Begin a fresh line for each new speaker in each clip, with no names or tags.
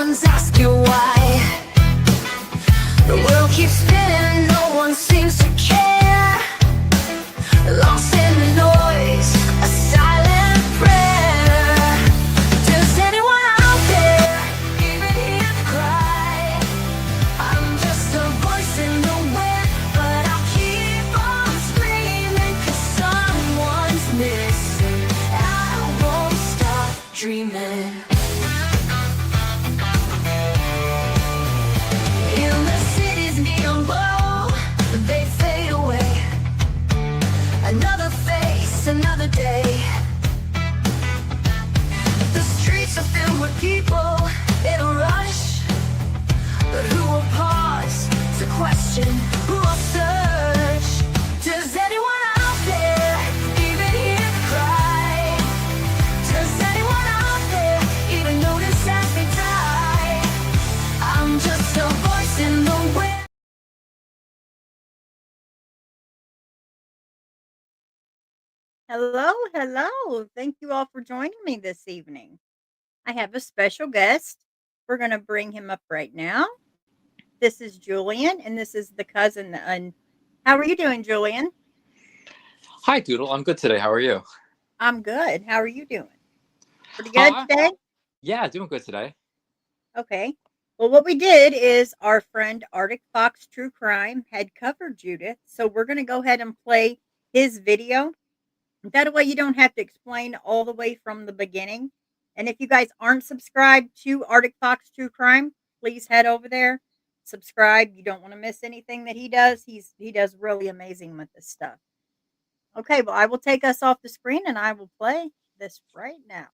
Everyone's asking why. The world keeps spinning, no one seems to care. Lost in the noise, a silent prayer. Does anyone out there even hear the cry? I'm just a voice in the wind, but I'll keep on screaming, 'cause someone's missing. I won't stop dreaming. In the city's neon glow, they fade away. Another face, another day. The streets are filled with people in a rush, but who will pause to question? Who will search? Does anyone out there even hear the cry? Does anyone out there even notice as they die? I'm just a voice in the wind.
Hello, hello. Thank you all for joining me this evening. I have a special guest. We're going to bring him up right now. This is Julian, and this is the cousin. And how are you doing, Julian?
Hi, Doodle. I'm good today. How are you?
I'm good. How are you doing? Pretty good today?
Yeah, doing good today.
Okay. Well, what we did is our friend Arctic Fox True Crime had covered Judith. So we're going to go ahead and play his video. That way you don't have to explain all the way from the beginning. And if you guys aren't subscribed to Arctic Fox True Crime, please head over there. Subscribe. You don't want to miss anything that he does. He does really amazing with this stuff. Okay, well, I will take us off the screen and I will play this right now.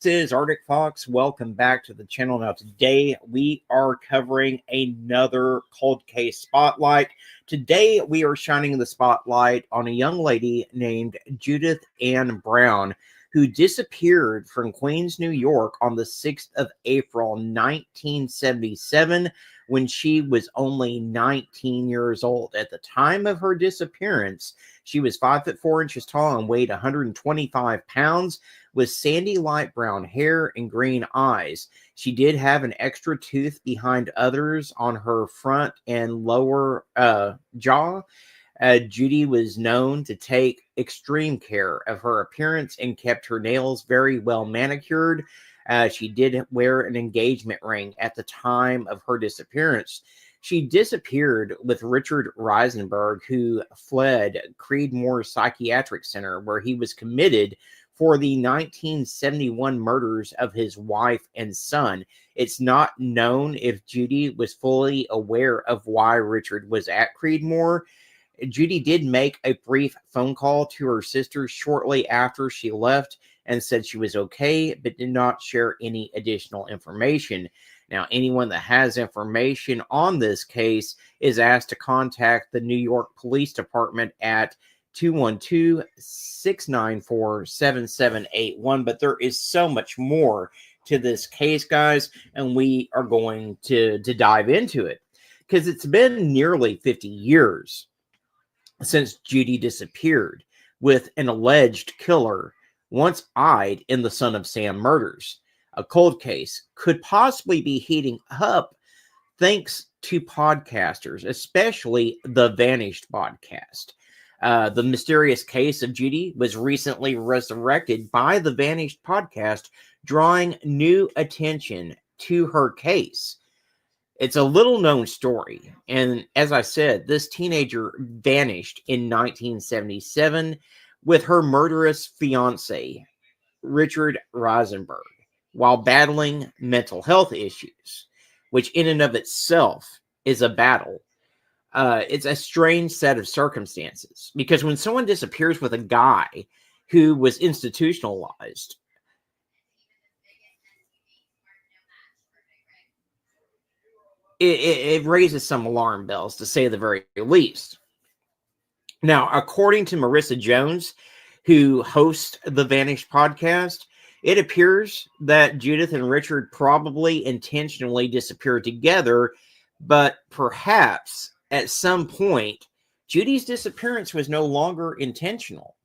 This is Arctic Fox. Welcome back to the channel. Now, today we are covering another cold case spotlight. Today we are shining the spotlight on a young lady named Judith Brown, who disappeared from Queens, New York on the 6th of April, 1977, when she was only 19 years old. At the time of her disappearance, she was 5'4" tall and weighed 125 pounds. With sandy light brown hair and green eyes. She did have an extra tooth behind others on her front and lower jaw. Judy was known to take extreme care of her appearance and kept her nails very well manicured. She did wear an engagement ring at the time of her disappearance. She disappeared with Richard Reisenberg, who fled Creedmoor Psychiatric Center, where he was committed for the 1971 murders of his wife and son. It's not known if Judy was fully aware of why Richard was at Creedmoor. Judy did make a brief phone call to her sister shortly after she left and said she was okay, but did not share any additional information. Now, anyone that has information on this case is asked to contact the New York Police Department at 212-694-7781. But there is so much more to this case, guys, and we are going to dive into it because it's been nearly 50 years since Judy disappeared, with an alleged killer once eyed in the Son of Sam murders. A cold case could possibly be heating up thanks to podcasters, especially the Vanished podcast. The mysterious case of Judy was recently resurrected by the Vanished podcast, drawing new attention to her case. It's a little known story, and as I said, this teenager vanished in 1977 with her murderous fiance, Richard Reisenberg, while battling mental health issues, which in and of itself is a battle. It's a strange set of circumstances, because when someone disappears with a guy who was institutionalized, it raises some alarm bells, to say the very least. Now, according to Marissa Jones, who hosts the Vanished podcast, It appears that Judith and Richard probably intentionally disappeared together, but perhaps at some point, Judy's disappearance was no longer intentional.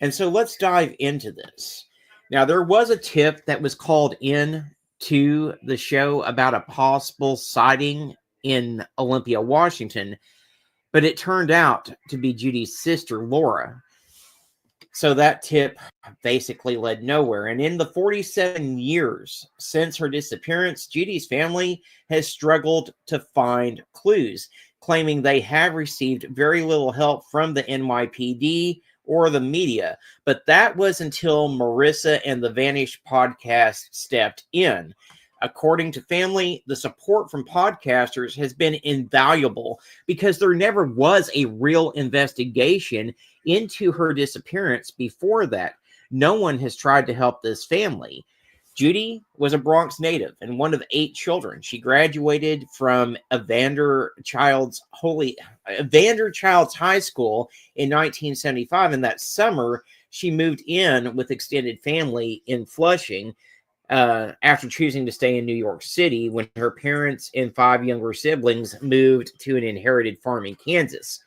And so let's dive into this. Now, there was a tip that was called in to the show about a possible sighting in Olympia, Washington, but it turned out to be Judy's sister, Laura. So that tip basically led nowhere. And in the 47 years since her disappearance, Judy's family has struggled to find clues, claiming they have received very little help from the NYPD or the media. But that was until Marissa and the Vanished podcast stepped in. According to family, the support from podcasters has been invaluable because there never was a real investigation into her disappearance before that. No one has tried to help this family. Judy was a Bronx native and one of 8 children. She graduated from Evander Childs High School in 1975, and that summer she moved in with extended family in Flushing after choosing to stay in New York City when her parents and 5 younger siblings moved to an inherited farm in Kansas.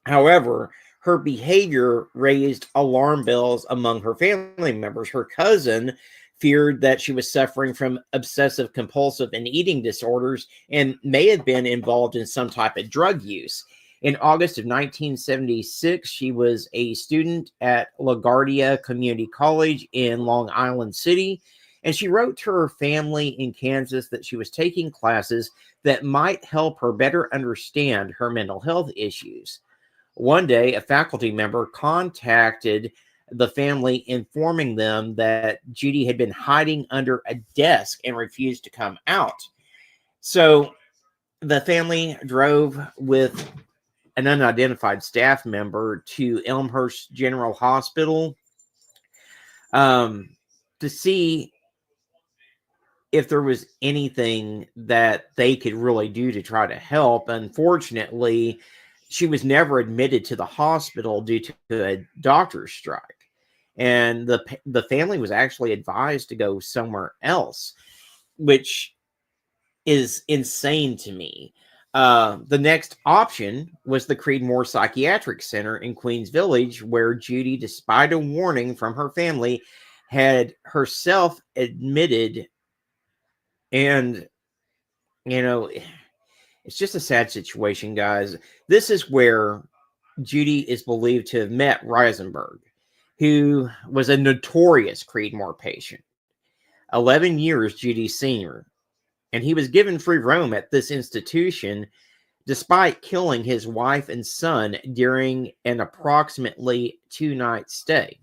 However, her behavior raised alarm bells among her family members. Her cousin feared that she was suffering from obsessive compulsive and eating disorders and may have been involved in some type of drug use. In August of 1976, she was a student at LaGuardia Community College in Long Island City, and she wrote to her family in Kansas that she was taking classes that might help her better understand her mental health issues. One day, a faculty member contacted the family, informing them that Judy had been hiding under a desk and refused to come out. So the family drove with an unidentified staff member to Elmhurst General Hospital to see if there was anything that they could really do to try to help. Unfortunately, she was never admitted to the hospital due to a doctor's strike. And the family was actually advised to go somewhere else, which is insane to me. The next option was the Creedmoor Psychiatric Center in Queens Village, where Judy, despite a warning from her family, had herself admitted. And, you know, it's just a sad situation, guys. This is where Judy is believed to have met Reisenberg, who was a notorious Creedmoor patient. 11 years Judy's senior. And he was given free roam at this institution despite killing his wife and son during an approximately 2-night stay.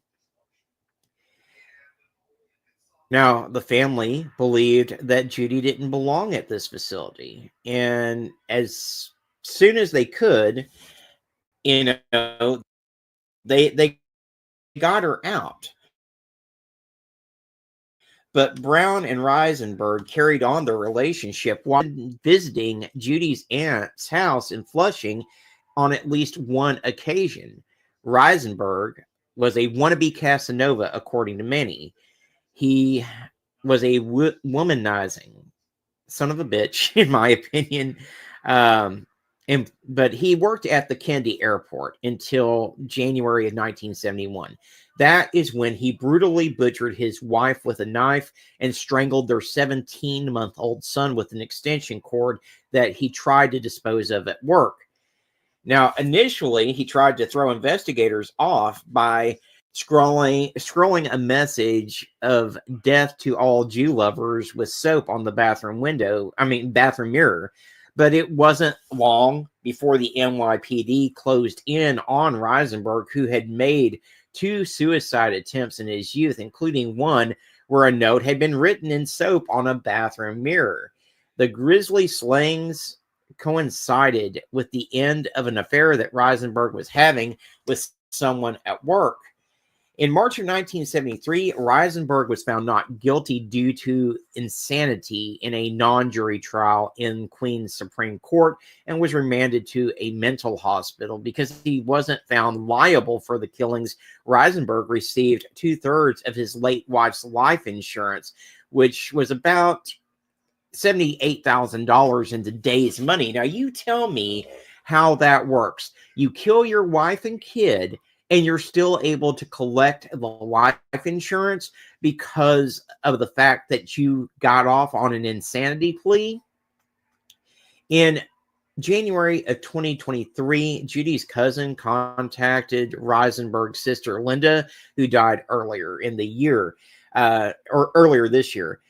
Now, the family believed that Judy didn't belong at this facility. And as soon as they could, you know, they got her out. But Brown and Reisenberg carried on their relationship while visiting Judy's aunt's house in Flushing on at least one occasion. Reisenberg was a wannabe Casanova, according to many. He was a womanizing son of a bitch, in my opinion. But he worked at the Kennedy Airport until January of 1971. That is when he brutally butchered his wife with a knife and strangled their 17-month-old son with an extension cord that he tried to dispose of at work. Now, initially, he tried to throw investigators off by scrolling a message of death to all Jew lovers with soap on the bathroom mirror. But it wasn't long before the NYPD closed in on Reisenberg, who had made 2 suicide attempts in his youth, including one where a note had been written in soap on a bathroom mirror. The grisly slayings coincided with the end of an affair that Reisenberg was having with someone at work. In March of 1973, Reisenberg was found not guilty due to insanity in a non-jury trial in Queens Supreme Court and was remanded to a mental hospital. Because he wasn't found liable for the killings, Reisenberg received 2/3 of his late wife's life insurance, which was about $78,000 in today's money. Now, you tell me how that works. You kill your wife and kid, and you're still able to collect the life insurance because of the fact that you got off on an insanity plea. In January of 2023, Judy's cousin contacted Reisenberg's sister Linda, who died earlier in the year, or earlier this year.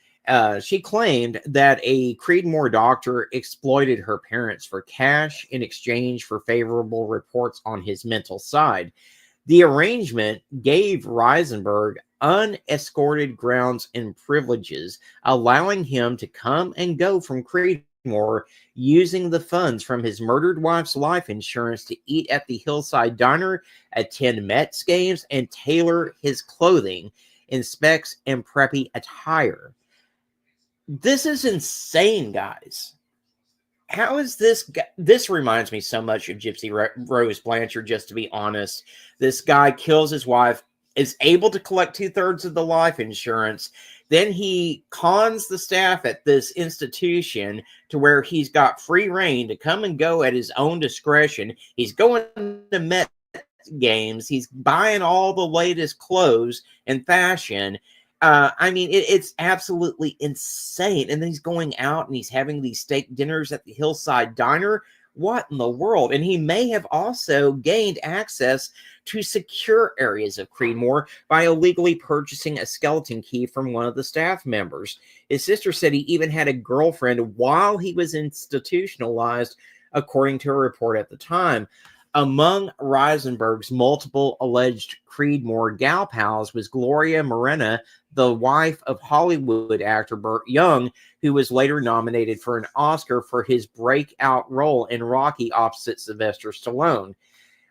She claimed that a Creedmoor doctor exploited her parents for cash in exchange for favorable reports on his mental side. The arrangement gave Reisenberg unescorted grounds and privileges, allowing him to come and go from Creedmoor, using the funds from his murdered wife's life insurance to eat at the Hillside Diner, attend Mets games, and tailor his clothing in specs and preppy attire. This is insane, guys. How is this? This reminds me so much of Gypsy Rose Blanchard, just to be honest. This guy kills his wife, is able to collect 2/3 of the life insurance. Then he cons the staff at this institution to where he's got free reign to come and go at his own discretion. He's going to Met games. He's buying all the latest clothes and fashion. I mean, it's absolutely insane. And then he's going out and he's having these steak dinners at the Hillside Diner. What in the world? And he may have also gained access to secure areas of Creedmoor by illegally purchasing a skeleton key from one of the staff members. His sister said he even had a girlfriend while he was institutionalized, according to a report at the time. Among Reisenberg's multiple alleged Creedmoor gal pals was Gloria Morena, the wife of Hollywood actor Burt Young, who was later nominated for an Oscar for his breakout role in Rocky opposite Sylvester Stallone.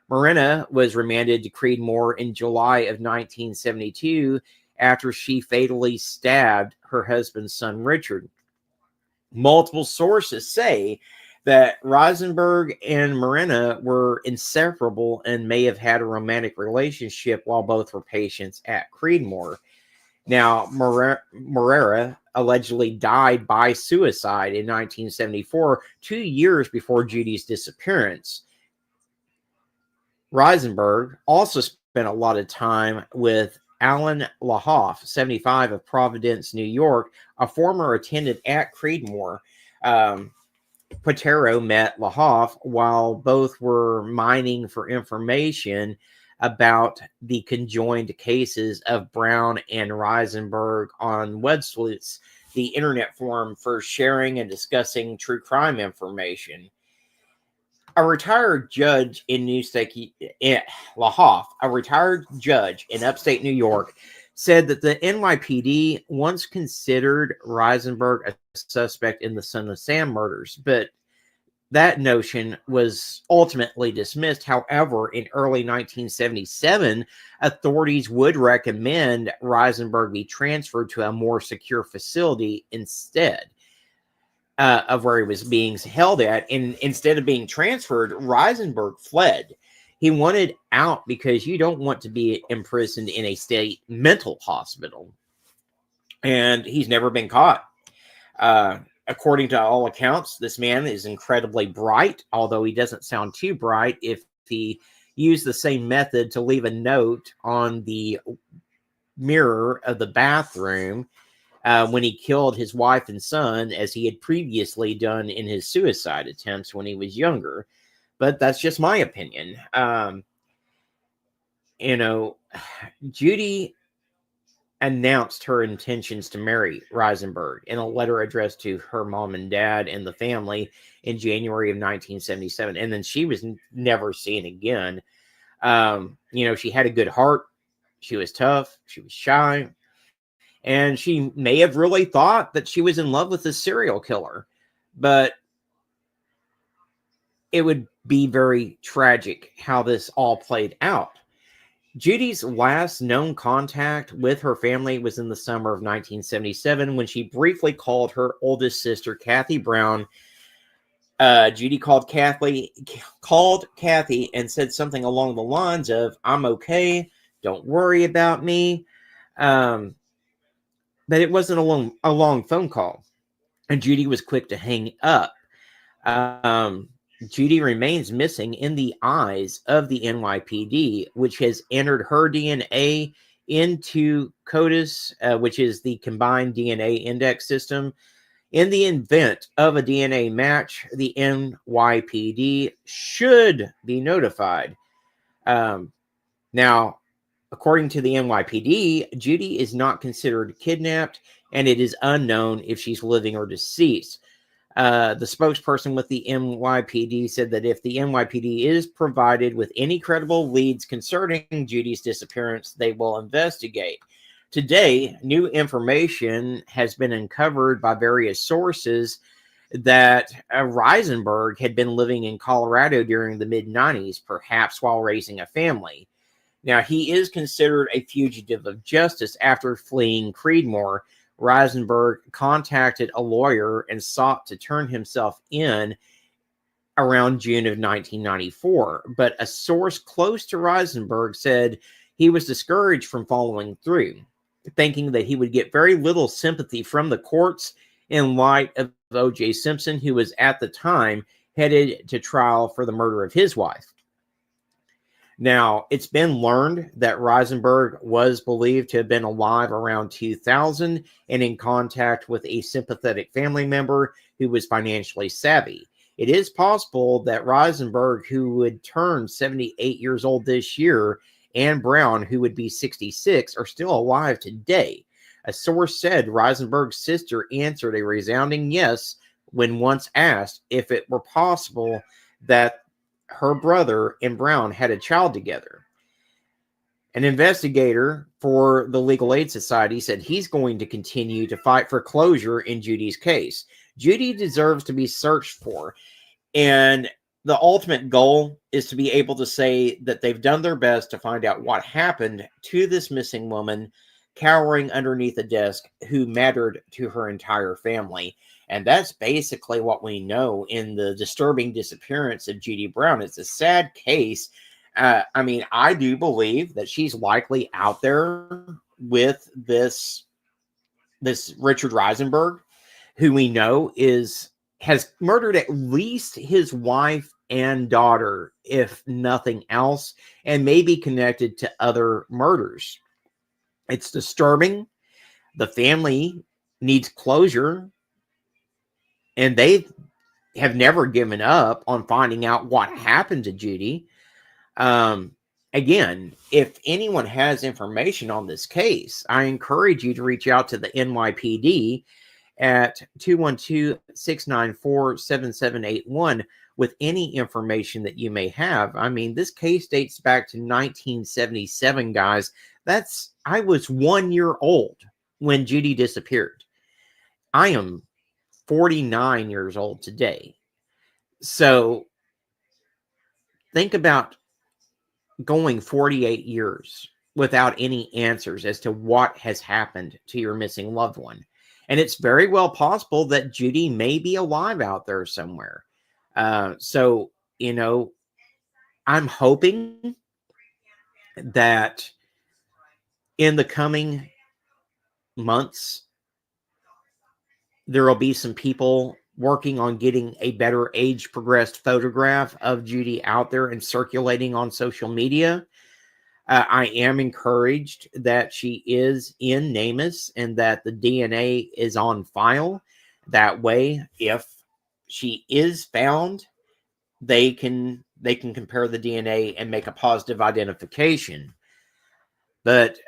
Morena was remanded to Creedmoor in July of 1972 after she fatally stabbed her husband's son Richard. Multiple sources say that Reisenberg and Morena were inseparable and may have had a romantic relationship while both were patients at Creedmoor. Now, Morera allegedly died by suicide in 1974, 2 years before Judy's disappearance. Reisenberg also spent a lot of time with Alan Lahoff, 75, of Providence, New York, a former attendant at Creedmoor. Potero met Lahoff while both were mining for information about the conjoined cases of Brown and Reisenberg on Websleuths, the internet forum for sharing and discussing true crime information. A retired judge in Lahoff, a retired judge in upstate New York, said that the NYPD once considered Reisenberg a suspect in the Son of Sam murders, but that notion was ultimately dismissed. However, in early 1977, authorities would recommend Reisenberg be transferred to a more secure facility instead of where he was being held at. And instead of being transferred, Reisenberg fled. He wanted out because you don't want to be imprisoned in a state mental hospital. And he's never been caught. According to all accounts, this man is incredibly bright, although he doesn't sound too bright if he used the same method to leave a note on the mirror of the bathroom when he killed his wife and son, as he had previously done in his suicide attempts when he was younger. But that's just my opinion. Judy announced her intentions to marry Reisenberg in a letter addressed to her mom and dad and the family in January of 1977. And then she was never seen again. She had a good heart. She was tough. She was shy. And she may have really thought that she was in love with this serial killer. But it would be very tragic how this all played out. Judy's last known contact with her family was in the summer of 1977 when she briefly called her oldest sister, Kathy Brown. Judy called Kathy and said something along the lines of, "I'm okay, don't worry about me." But it wasn't a long phone call, and Judy was quick to hang up. Um, Judy remains missing in the eyes of the NYPD, which has entered her DNA into CODIS, which is the Combined DNA Index System. In the event of a DNA match, the NYPD should be notified. Now, according to the NYPD, Judy is not considered kidnapped, and it is unknown if she's living or deceased. The spokesperson with the NYPD said that if the NYPD is provided with any credible leads concerning Judy's disappearance, they will investigate. Today, new information has been uncovered by various sources that Reisenberg had been living in Colorado during the mid-90s, perhaps while raising a family. Now, he is considered a fugitive of justice after fleeing Creedmoor. Reisenberg contacted a lawyer and sought to turn himself in around June of 1994. But a source close to Reisenberg said he was discouraged from following through, thinking that he would get very little sympathy from the courts in light of O.J. Simpson, who was at the time headed to trial for the murder of his wife. Now, it's been learned that Reisenberg was believed to have been alive around 2000 and in contact with a sympathetic family member who was financially savvy. It is possible that Reisenberg, who would turn 78 years old this year, and Brown, who would be 66, are still alive today. A source said Reisenberg's sister answered a resounding yes when once asked if it were possible that her brother and Brown had a child together. An investigator for the Legal Aid Society said he's going to continue to fight for closure in Judy's case. Judy deserves to be searched for, and the ultimate goal is to be able to say that they've done their best to find out what happened to this missing woman cowering underneath a desk who mattered to her entire family. And that's basically what we know in the disturbing disappearance of Judy Brown. It's a sad case. I mean, I do believe that she's likely out there with this Richard Reisenberg, who we know has murdered at least his wife and daughter, if nothing else, and may be connected to other murders. It's disturbing. The family needs closure, and they have never given up on finding out what happened to Judy. Again, if anyone has information on this case, I encourage you to reach out to the NYPD at 212-694-7781 with any information that you may have. I mean, this case dates back to 1977, guys. I was 1 year old when Judy disappeared. I am 49 years old today. So think about going 48 years without any answers as to what has happened to your missing loved one. And it's very well possible that Judy may be alive out there somewhere. So, I'm hoping that in the coming months, there will be some people working on getting a better age progressed photograph of Judy out there and circulating on social media. I am encouraged that she is in NamUs and that the DNA is on file. That way, if she is found, they can compare the DNA and make a positive identification. But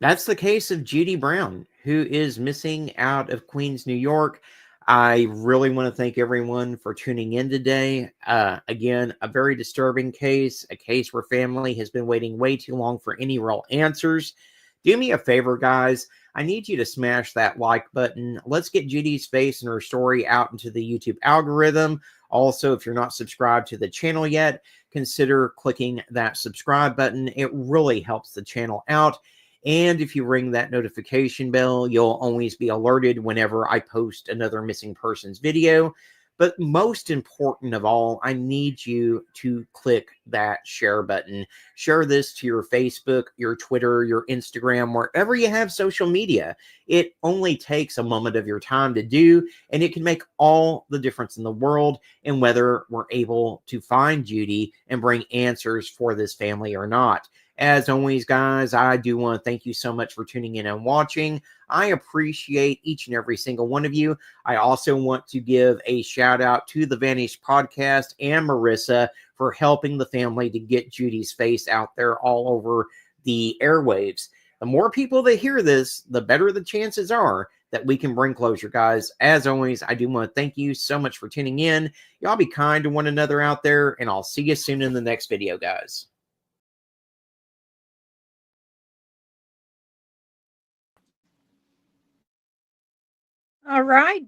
that's the case of Judy Brown, who is missing out of Queens, New York. I really want to thank everyone for tuning in today. Again, a very disturbing case, a case where family has been waiting way too long for any real answers. Do me a favor, guys. I need you to smash that like button. Let's get Judy's face and her story out into the YouTube algorithm. Also, if you're not subscribed to the channel yet, consider clicking that subscribe button. It really helps the channel out. And if you ring that notification bell, you'll always be alerted whenever I post another missing persons video. But most important of all, I need you to click that share button. Share this to your Facebook, your Twitter, your Instagram, wherever you have social media. It only takes a moment of your time to do, and it can make all the difference in the world in whether we're able to find Judy and bring answers for this family or not. As always, guys, I do want to thank you so much for tuning in and watching. I appreciate each and every single one of you. I also want to give a shout out to the Vanished Podcast and Marissa for helping the family to get Judy's face out there all over the airwaves. The more people that hear this, the better the chances are that we can bring closure, guys. As always, I do want to thank you so much for tuning in. Y'all be kind to one another out there, and I'll see you soon in the next video, guys.
All right.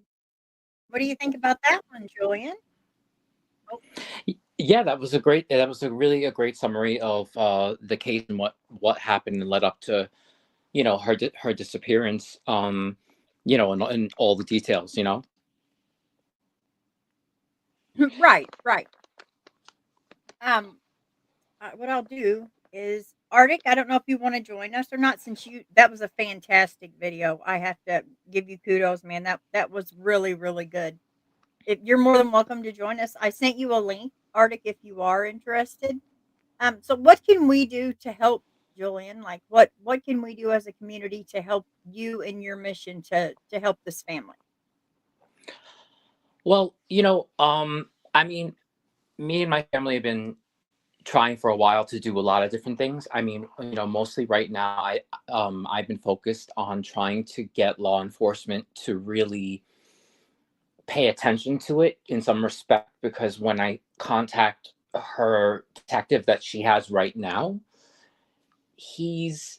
What do you think about that one, Julian? Oh,
Yeah, that was a great summary of the case and what happened and led up to, her disappearance. And all the details.
right, right. What I'll do is Arctic. I don't know if you want to join us or not, since that was a fantastic video. I have to give you kudos, man. That was really, really good. If you're more than welcome to join us. I sent you a link, Arctic, if you are interested. So what can we do to help Julian? Like what can we do as a community to help you in your mission to help this family?
Well, I mean, me and my family have been trying for a while to do a lot of different things. I mean, mostly right now, I've been focused on trying to get law enforcement to really pay attention to it in some respect, because when I contact her detective that she has right now, he's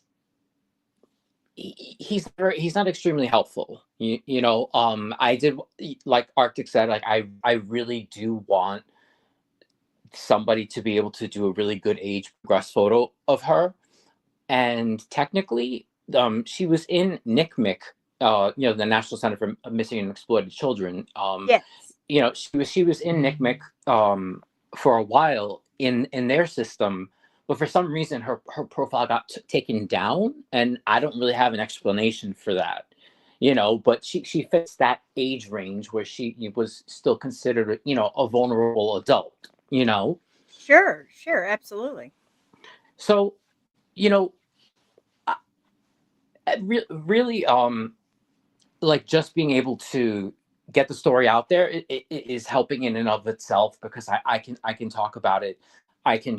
he's not extremely helpful. I did, like Arctic said, like I really do want somebody to be able to do a really good age progress photo of her. And technically, she was in NCMEC, the National Center for Missing and Exploited Children.
Yes.
She was in NCMEC for a while in their system, but for some reason her profile got taken down, and I don't really have an explanation for that. But she fits that age range where she was still considered, a vulnerable adult.
Sure, sure, absolutely.
So, you know, really, like just being able to get the story out there, it is helping in and of itself, because I can talk about it. I can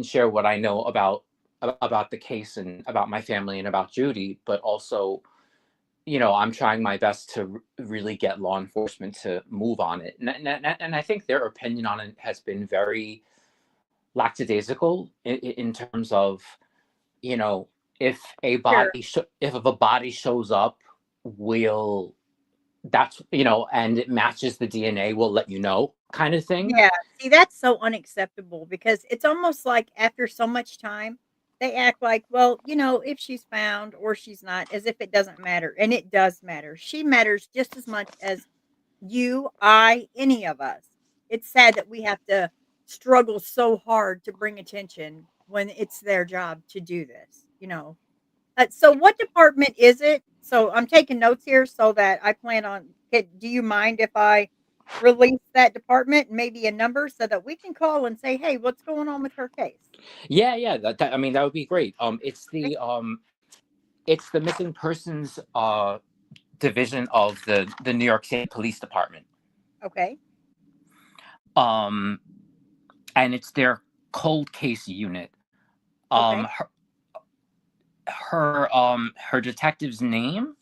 share what I know about the case and about my family and about Judy, but also, I'm trying my best to really get law enforcement to move on it. And I think their opinion on it has been very lackadaisical in terms of, you know, if a
Sure.
if a body shows up, we'll that's and it matches the DNA, we'll let you know, kind of thing.
Yeah, see, that's so unacceptable because it's almost like after so much time, they act like, well, if she's found or she's not, as if it doesn't matter. And it does matter. She matters just as much as you, I, any of us. It's sad that we have to struggle so hard to bring attention when it's their job to do this. So what department is it? So I'm taking notes here so that I plan on do you mind if I release that department, maybe a number so that we can call and say, "Hey, what's going on with her case?"
Yeah, I mean, that would be great. It's the missing persons division of the New York State Police Department.
Okay.
Um and it's their cold case unit.
Okay.
Um her detective's name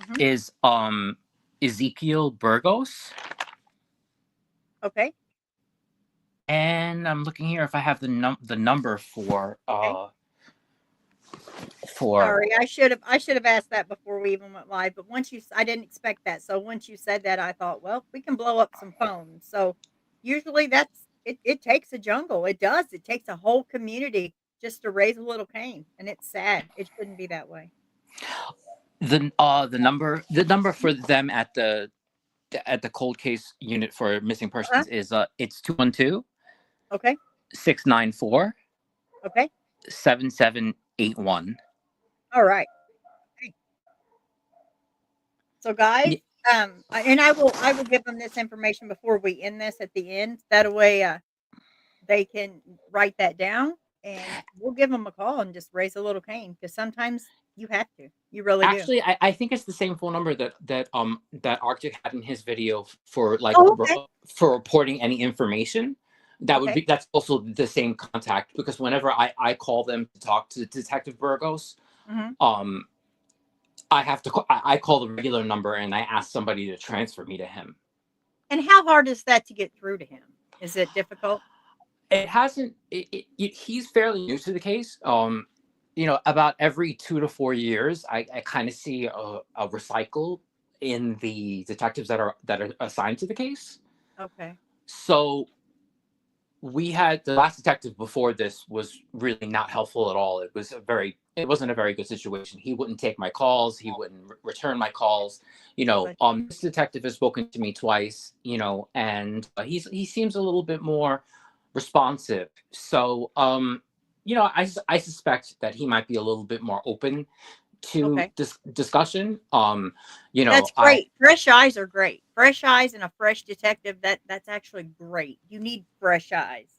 Mhm.
is Ezekiel Burgos.
Okay.
And I'm looking here if I have the number for
Okay.
for.
Sorry, I should have asked that before we even went live. But I didn't expect that. So once you said that, I thought, well, we can blow up some phones. So usually that's it. It takes a jungle. It does. It takes a whole community just to raise a little cane, and it's sad. It shouldn't be that way.
The number for them at the cold case unit for missing
Uh-huh.
persons is it's 212
Okay.
694
Okay.
7781.
All right. Okay. So guys, and I will give them this information before we end this at the end. That way, they can write that down, and we'll give them a call and just raise a little cane because sometimes you have to. You really do.
Actually, I think it's the same phone number that Arctic had in his video for
Oh, okay.
for reporting any information.
Okay.
That's also the same contact, because whenever I call them to talk to Detective Burgos,
Mhm.
I have to I call the regular number and I ask somebody to transfer me to him.
And how hard is that to get through to him? Is it difficult?
It hasn't. He's fairly new to the case. About every 2 to 4 years, I kind of see a recycle in the detectives that are assigned to the case.
Okay.
So we had the last detective before this was really not helpful at all. It wasn't a very good situation. He wouldn't take my calls. He wouldn't return my calls. This detective has spoken to me twice. And he seems a little bit more responsive. So, I suspect that he might be a little bit more open to
Okay.
discussion.
That's
I
great. Fresh eyes are great. Fresh eyes and a fresh detective, that's actually great. You need fresh eyes.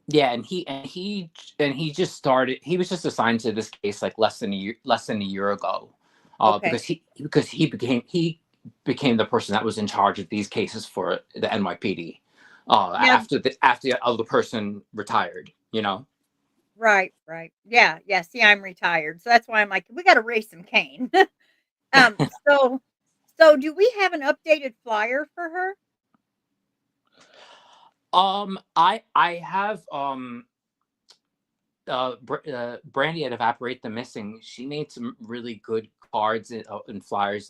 Yeah, and he just started. He was just assigned to this case like less than a year ago,
Okay.
because he became the person that was in charge of these cases for the NYPD,
Now
after the other person retired.
right, right. Yeah, yeah. See, I'm retired. So that's why I'm like, we gotta raise some cane. Um, so do we have an updated flyer for her?
I have Brandy at Evaporate the Missing. She made some really good cards and flyers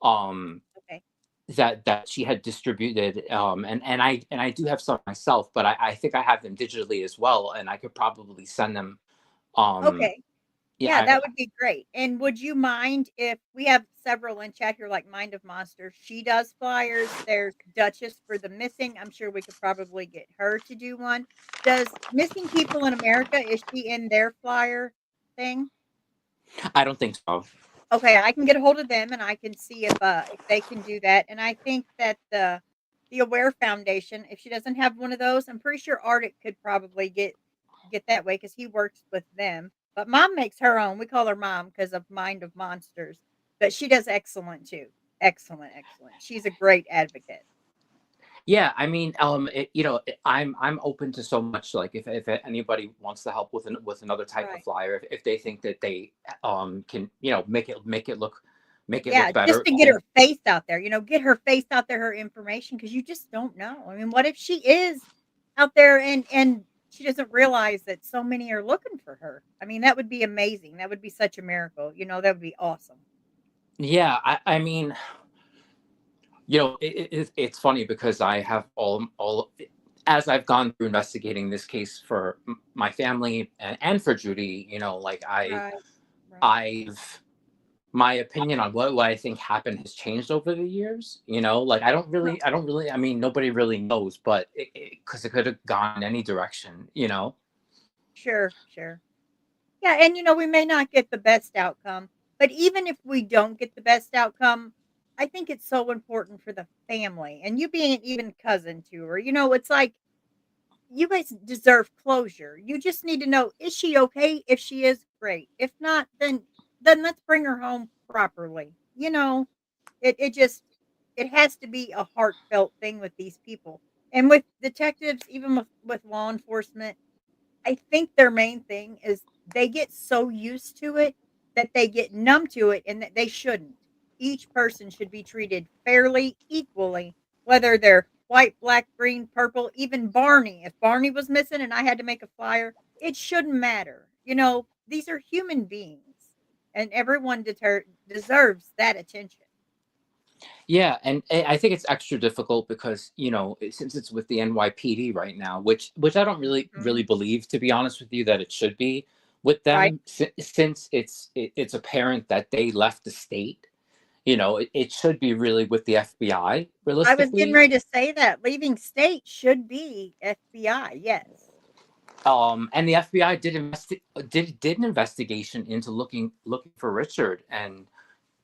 um
Okay.
that she had distributed, and I do have some myself, but I think I have them digitally as well, and I could probably send them. um
Okay.
yeah
Yeah,
I,
that would be great. And would you mind if we have several in chat here, like Mind of Monsters? She does flyers. There's Duchess for the missing. I'm sure we could probably get her to do one. Does Missing People in America, is she in their flyer thing?
I don't think so.
Okay, I can get a hold of them and I can see if they can do that. And I think that the Aware Foundation, if she doesn't have one of those, I'm pretty sure Arctic could probably get that way because he works with them. But Mom makes her own. We call her Mom because of Mind of Monsters. But she does excellent too. Excellent, excellent. She's a great advocate.
Yeah, I mean, I'm open to so much. Like, if anybody wants to help with another type of
Right.
flyer, if they think that they can make it look
Yeah, just
better.
to get her face out there, get her face out there, her information, because you just don't know. I mean, what if she is out there and she doesn't realize that so many are looking for her? I mean, that would be amazing. That would be such a miracle. That would be awesome.
Yeah, I mean, it's funny because I have all as I've gone through investigating this case for my family and for Judy. Like
Right, right.
I've my opinion on what I think happened has changed over the years. Like I mean, nobody really knows, but because it could have gone any direction.
Sure, sure. Yeah, and we may not get the best outcome, but even if we don't get the best outcome, I think it's so important for the family. And you being even cousin to her, it's like you guys deserve closure. You just need to know, is she okay? If she is, great. If not, then let's bring her home properly. It has to be a heartfelt thing with these people. And with detectives, even with law enforcement, I think their main thing is they get so used to it that they get numb to it and that they shouldn't. Each person should be treated fairly, equally, whether they're white, black, green, purple, even Barney. If Barney was missing and I had to make a flyer, it shouldn't matter. these are human beings, and everyone deserves that attention.
Yeah, and I think it's extra difficult because since it's with the NYPD right now, which I don't really
Mhm.
believe, to be honest with you, that it should be with
Right.
them, since it's apparent that they left the state. It should be really with the FBI,
I was getting
realistically.
ready to say that leaving state should be FBI. Yes.
And the FBI did an investigation into looking for Richard, and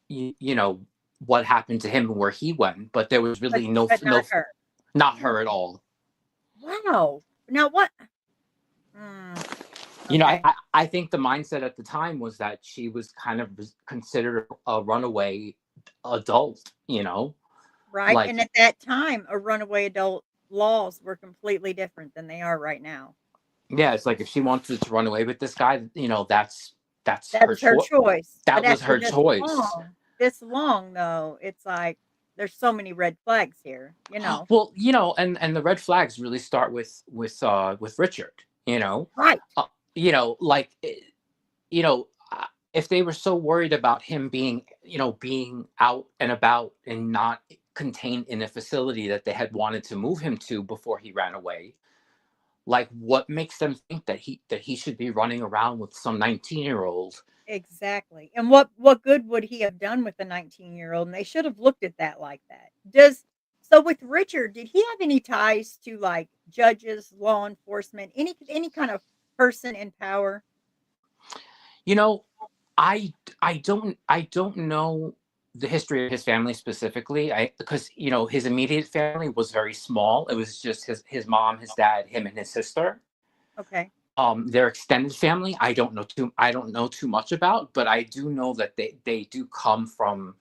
you know what happened to him and where he went, but there was
But
really no
but not
no
her.
not
Hmm.
her at all.
Wow. Now what? Mm, okay.
I think the mindset at the time was that she was kind of considered a runaway adult.
Right.
Like,
And at that time, a runaway adult laws were completely different than they are right now.
yeah, it's like if she wanted to run away with this guy, that's
That
her
was her
choice.
choice. But
That was
after
her choice.
this long though, it's like there's so many red flags here.
Well, and the red flags really start with Richard. You know,
Right.
uh, like you know, if they were so worried about him being out and about and not contained in a facility that they had wanted to move him to before he ran away, like what makes them think that he should be running around with some 19-year-old?
Exactly. And what good would he have done with a 19-year-old? And they should have looked at that like that. Does So with Richard, did he have any ties to like judges, law enforcement, any kind of person in power?
You know, I don't know the history of his family specifically. Because his immediate family was very small. It was just his mom, his dad, him, and his sister.
Okay.
Their extended family, I don't know too much about, but I do know that they do come from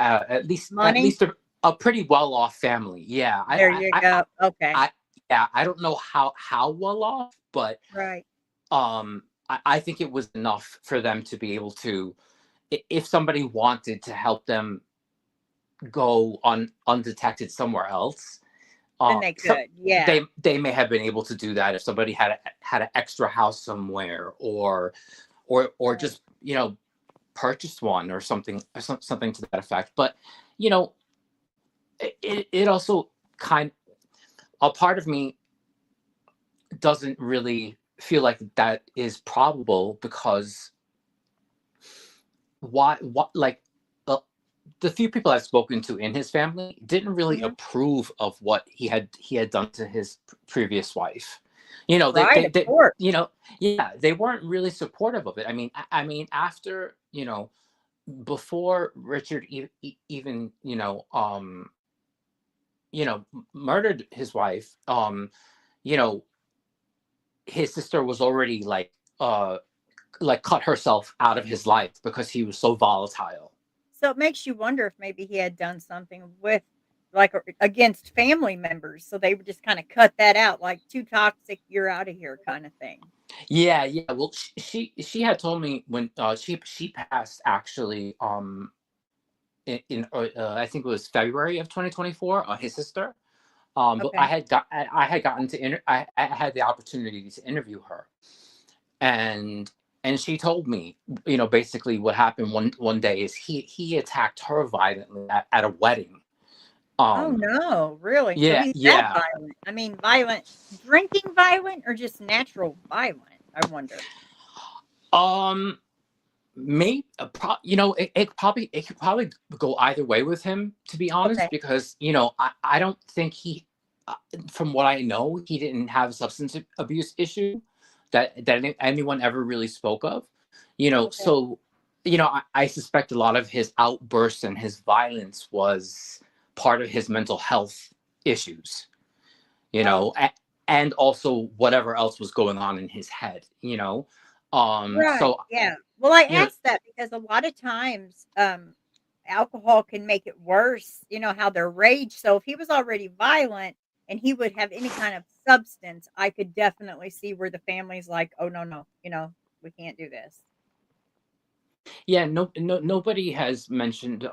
at least at
Money?
least a pretty well off family. Yeah,
There you go. Okay.
I yeah, I don't know how well off, but
Right.
I think it was enough for them to be able to, if somebody wanted to help them go undetected somewhere else.
Then they
So
could. Yeah.
they may have been able to do that if somebody had an extra house somewhere, or
Right.
just purchased one or something, something to that effect. But you know, it also kind a part of me doesn't really feel like that is probable, because what like uh, the few people I've spoken to in his family didn't really
Mhm.
approve of what he had done to his previous wife. You know, they,
Right,
they
of
they
course.
yeah, they weren't really supportive of it. I mean, after before Richard even murdered his wife, you know his sister was already uh like cut herself out of his life because he was so volatile.
So it makes you wonder if maybe he had done something with like against family members. So they would just kind of cut that out, like too toxic, you're out of here kind of thing.
Yeah, yeah. Well, she had told me when she passed, actually, in I think it was February of 2024. His sister. But
Okay.
I had gotten to I had the opportunity to interview her, and she told me, basically what happened one day is he attacked her violently at a wedding.
Oh
Um,
no, really? So
yeah,
he's that
yeah.
violent. I mean, violent, drinking violent or just natural violent, I wonder.
Um, maybe it could probably go either way with him, to be honest,
Okay.
because I don't think uh, from what I know, he didn't have a substance abuse issue that anyone ever really spoke of.
Okay.
So I suspect a lot of his outbursts and his violence was part of his mental health issues. you
Oh,
know a- and also whatever else was going on in his head.
right.
So
Yeah. Well, I
you know
asked that because a lot of times alcohol can make it worse, how they're rage. So if he was already violent and he would have any kind of substance, I could definitely see where the family's like, "Oh no, no, we can't do this."
yeah, no, nobody has mentioned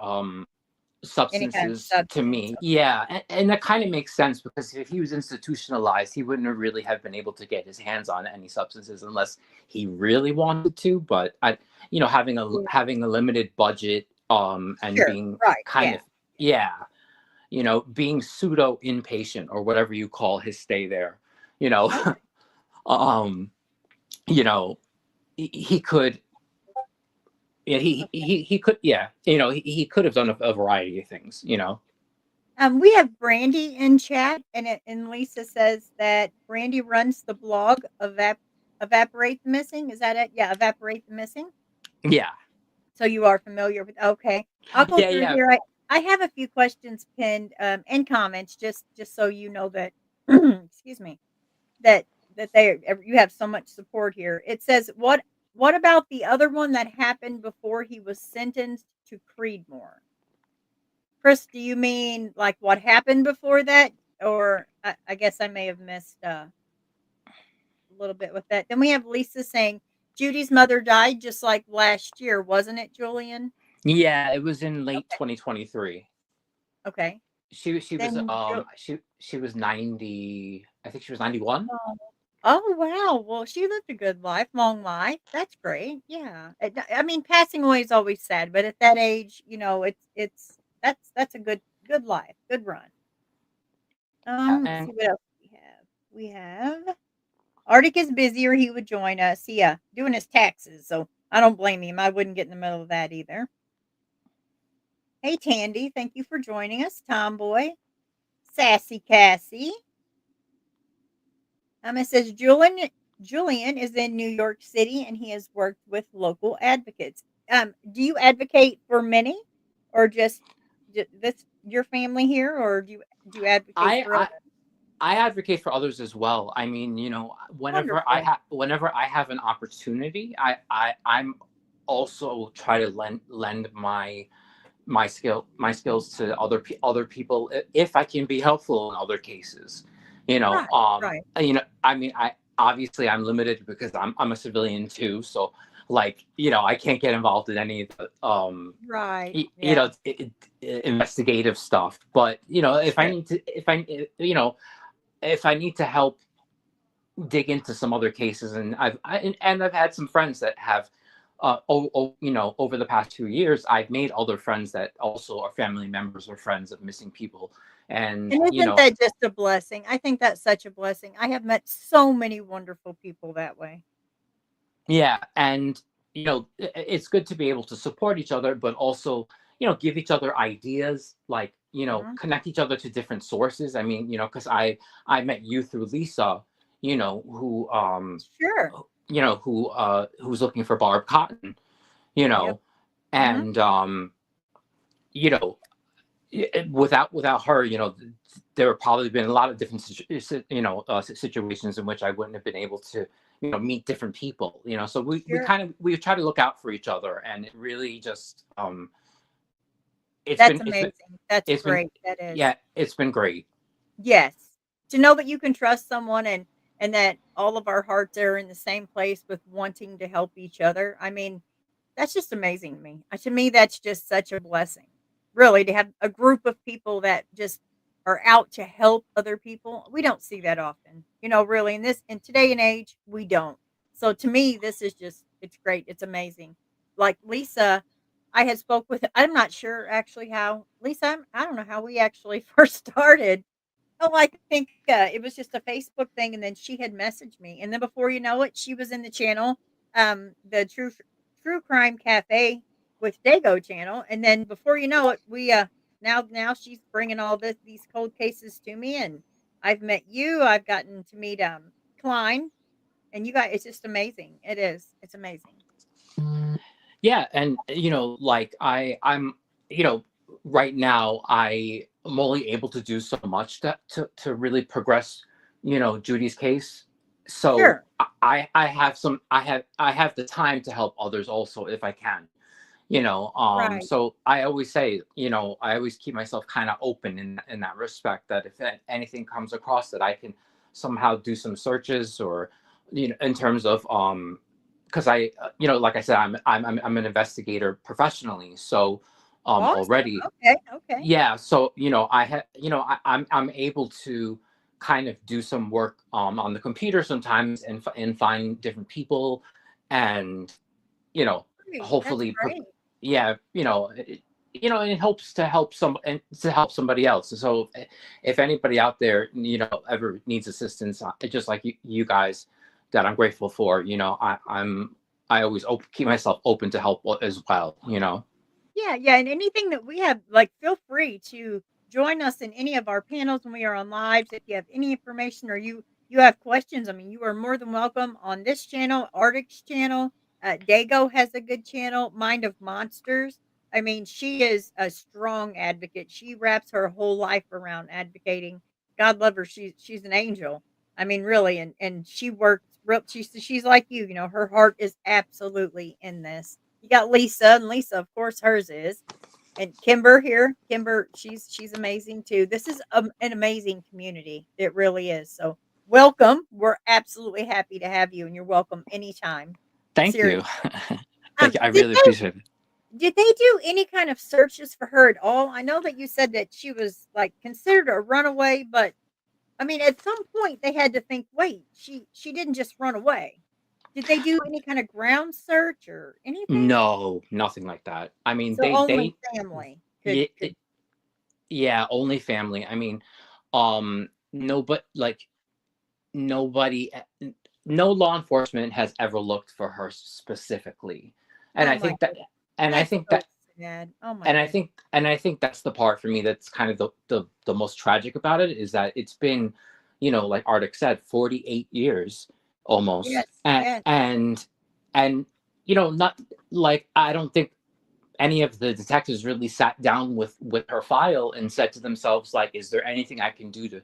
Any kind of
substances to
substance.
me. Yeah, and that kind of makes sense because if he was institutionalized, he wouldn't have really have been able to get his hands on any substances unless he really wanted to. But having a limited budget, and
Sure.
being
Right.
kind
Yeah.
of, yeah, being pseudo inpatient or whatever you call his stay there, you know,
Okay.
um, you know, he could. Yeah, he could. Yeah, he could have done a variety of things.
We have Brandy in chat, and Lisa says that Brandy runs the blog Evaporate the Missing. Is that it? Yeah, Evaporate the Missing.
Yeah,
So you are familiar with. Okay, I'll go
yeah,
through
yeah.
here. I have a few questions pinned and comments just so you know that. Excuse me. That you have so much support here. It says what about the other one that happened before he was sentenced to Creedmoor? Chris, do you mean like what happened before that? Or I guess I may have missed a little bit with that. Then we have Lisa saying Judy's mother died just like last year, wasn't it, Julian?
Yeah, it was in late
Okay.
2023.
Okay.
She was
Then
she was 90. I think she was 91.
oh, oh, wow. Well, she lived a good life, long life. That's great. Yeah. I mean, passing away is always sad, but at that age, it's that's a good life, good run. Let's
And
see what else we have. We have Arctic is busy or he would join us. Yeah, doing his taxes. So I don't blame him. I wouldn't get in the middle of that either. Hey, Tandy. Thank you for joining us. Tomboy. Sassy Cassie. It says Julian is in New York City and he has worked with local advocates. Do you advocate for many or just this your family here or do you advocate
I,
for
I
others?
I advocate for others as well. I mean,
Wonderful.
whenever I have an opportunity, I'm also try to lend my skills to other people if I can be helpful in other cases.
Right, right.
I mean, I obviously I'm limited because I'm a civilian too, so like, I can't get involved in any of the
Right. Yeah.
investigative stuff. But if I
Sure.
need to, if I need to help dig into some other cases, and I've had some friends that have, over the past 2 years, I've made other friends that also are family members or friends of missing people, and
And isn't that just a blessing? I think that's such a blessing. I have met so many wonderful people that way.
yeah, and it's good to be able to support each other, but also give each other ideas, like
Mhm.
connect each other to different sources. I mean, because I met you through Lisa, who
Sure.
who's looking for Barb Cotton, you
Yep.
know,
Mhm.
and you know, without her, there would probably been a lot of different situations in which I wouldn't have been able to meet different people. So
Sure.
we try to look out for each other, and it really just it's
That's
been
amazing. That's
it's been
great. That is.
yeah, it's been great.
Yes. To know that you can trust someone and that all of our hearts are in the same place with wanting to help each other. I mean, that's just amazing to me. To me, that's just such a blessing. Really, to have a group of people that just are out to help other people. We don't see that often. Really in today and age, we don't. So to me, this is just it's great. It's amazing. Like Lisa, I had spoke with I'm not sure actually how Lisa, I don't know how we actually first started. Oh, I think, it was just a Facebook thing, and then she had messaged me, and then before you know it, she was in the channel, the True Crime Cafe with Dago channel, and then before you know it, we, now she's bringing all these cold cases to me, and I've met you, I've gotten to meet, Klein, and you guys it's just amazing. It is. It's amazing.
Yeah, and like I'm right now I'm only able to do so much to really progress Judy's case. So
Sure.
I have the time to help others also if I can.
Right.
So I always say, I always keep myself kind of open in that respect, that if anything comes across that I can somehow do some searches, or in terms of because like I said, I'm an investigator professionally, so
Awesome.
already.
Okay. Okay.
Yeah, so I had I'm able to kind of do some work on the computer sometimes, and find different people, and you know
Great. That's
hopefully
great.
yeah, and it helps to help somebody else. So if anybody out there ever needs assistance, just like you guys, that I'm grateful for, I always keep myself open to help as well.
Yeah, yeah, and anything that we have, like, feel free to join us in any of our panels when we are on lives. If you have any information or you have questions, I mean, you are more than welcome on this channel, Arctic's channel. Dago has a good channel, Mind of Monsters. I mean, she is a strong advocate. She wraps her whole life around advocating. God love her. She's an angel. I mean, really, and she works real. She's like you. Her heart is absolutely in this. You got Lisa, and Lisa, of course, hers is. And Kimber here. Kimber, she's amazing too. This is an amazing community. It really is. So welcome. We're absolutely happy to have you, and you're welcome anytime.
Thank
Seriously.
you. Thank you. I
Did
really appreciate it.
they do any kind of searches for her at all? I know that you said that she was like considered a runaway, but I mean, at some point they had to think, wait, she didn't just run away. Did they do any kind of ground search or anything?
No, nothing like that. I mean,
So only family
yeah,
could
yeah, only family. I mean, no, but like nobody, no law enforcement has ever looked for her specifically, and
oh
I
my
think that,
goodness.
and I
That's
think
so
that,
sad. Oh my
and I
goodness.
think, and I think that's the part for me that's kind of the most tragic about it, is that it's been, like Arctic said, 48 years
Yes,
almost, and
yes.
and not like, I don't think any of the detectives really sat down with her file and said to themselves, like, is there anything I can do to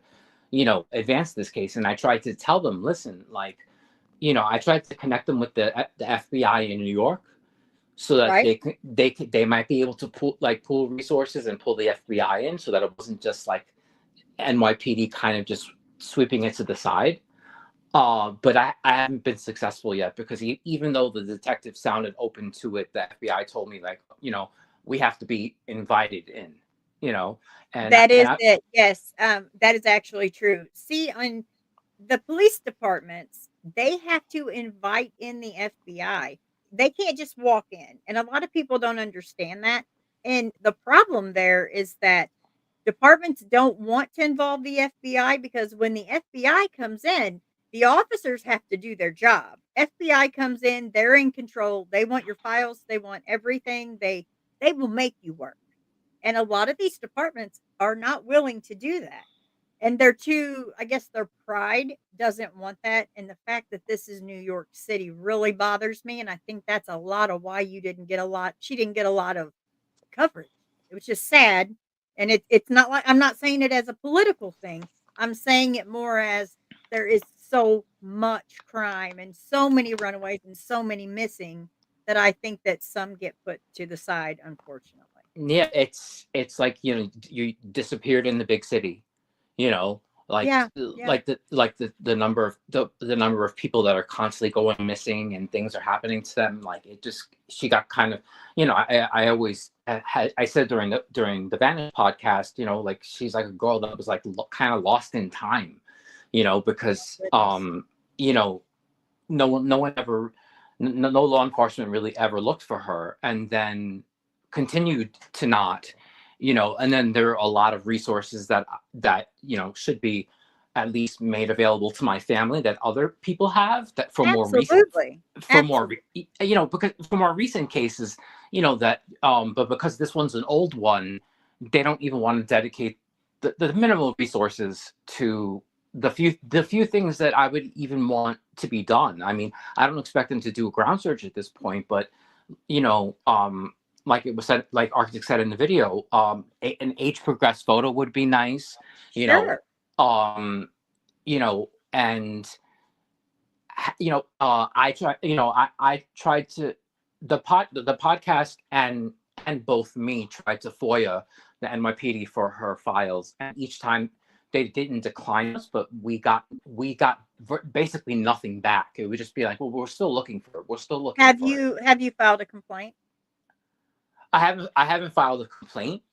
advance this case? And I tried to tell them, listen, like, I tried to connect them with the FBI in New York, so that
Right?
they might be able to pool resources and pull the FBI in, so that it wasn't just like NYPD kind of just sweeping it to the side. But I haven't been successful yet, because even though the detective sounded open to it, the FBI told me, like, we have to be invited in, you know, and
That
and
is
I
it. Yes. That is actually true. See, on the police departments, they have to invite in the FBI. They can't just walk in. And a lot of people don't understand that. And the problem there is that departments don't want to involve the FBI because when the FBI comes in, the officers have to do their job. FBI comes in, they're in control. They want your files, they want everything. They will make you work. And a lot of these departments are not willing to do that. And they're too, I guess their pride doesn't want that. And the fact that this is New York City really bothers me. And I think that's a lot of why she didn't get a lot of coverage. It was just sad. And it's not like, I'm not saying it as a political thing. I'm saying it more as there is so much crime and so many runaways and so many missing that I think that some get put to the side, unfortunately.
yeah, it's like, you disappeared in the big city, you know like
Yeah, yeah.
the number of the number of people that are constantly going missing, and things are happening to them. Like, it just, she got kind of, I always I said during the Vantage podcast, like, she's like a girl that was like kind of lost in time, because
Goodness.
you know no one ever, no law enforcement really ever looked for her, and then continued to not, and then there are a lot of resources that should be at least made available to my family, that other people have, that for more recent,
Absolutely.
for more
Absolutely.
because for more recent cases, that but because this one's an old one, they don't even want to dedicate the minimal resources to the few things that I would even want to be done. I mean, I don't expect them to do a ground search at this point, but you know, like it was said, like Arctic said in the video, an age progressed photo would be nice, you know,
Sure.
and I tried to, the podcast and both me tried to FOIA the NYPD for her files, and each time they didn't decline us, but we got basically nothing back. It would just be like, well, we're still looking for it. We're still looking for it.
Have you filed a complaint?
I haven't filed a complaint.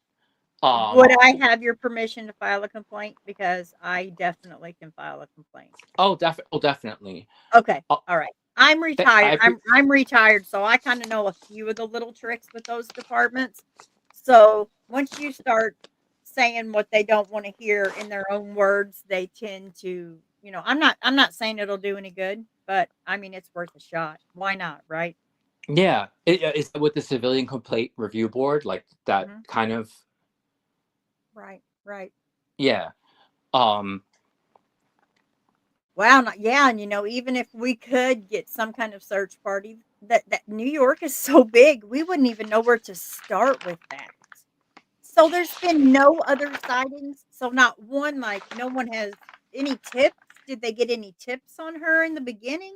Would I have your permission to file a complaint? Because I definitely can file a complaint.
Definitely.
Okay,
Uh,
all right. I'm
th- I
retired.
appre-
I'm retired, so I kind of know a few of the little tricks with those departments. So once you start saying what they don't want to hear in their own words, they tend to, I'm not saying it'll do any good, but I mean it's worth a shot. Why not, right?
yeah, is that with the Civilian Complaint Review Board, like that
Mhm.
kind of,
Right, right.
yeah. Um,
Wow, yeah, and even if we could get some kind of search party, that New York is so big, we wouldn't even know where to start with that. So there's been no other sightings? So not one, like, no one has any tips? Did they get any tips on her in the beginning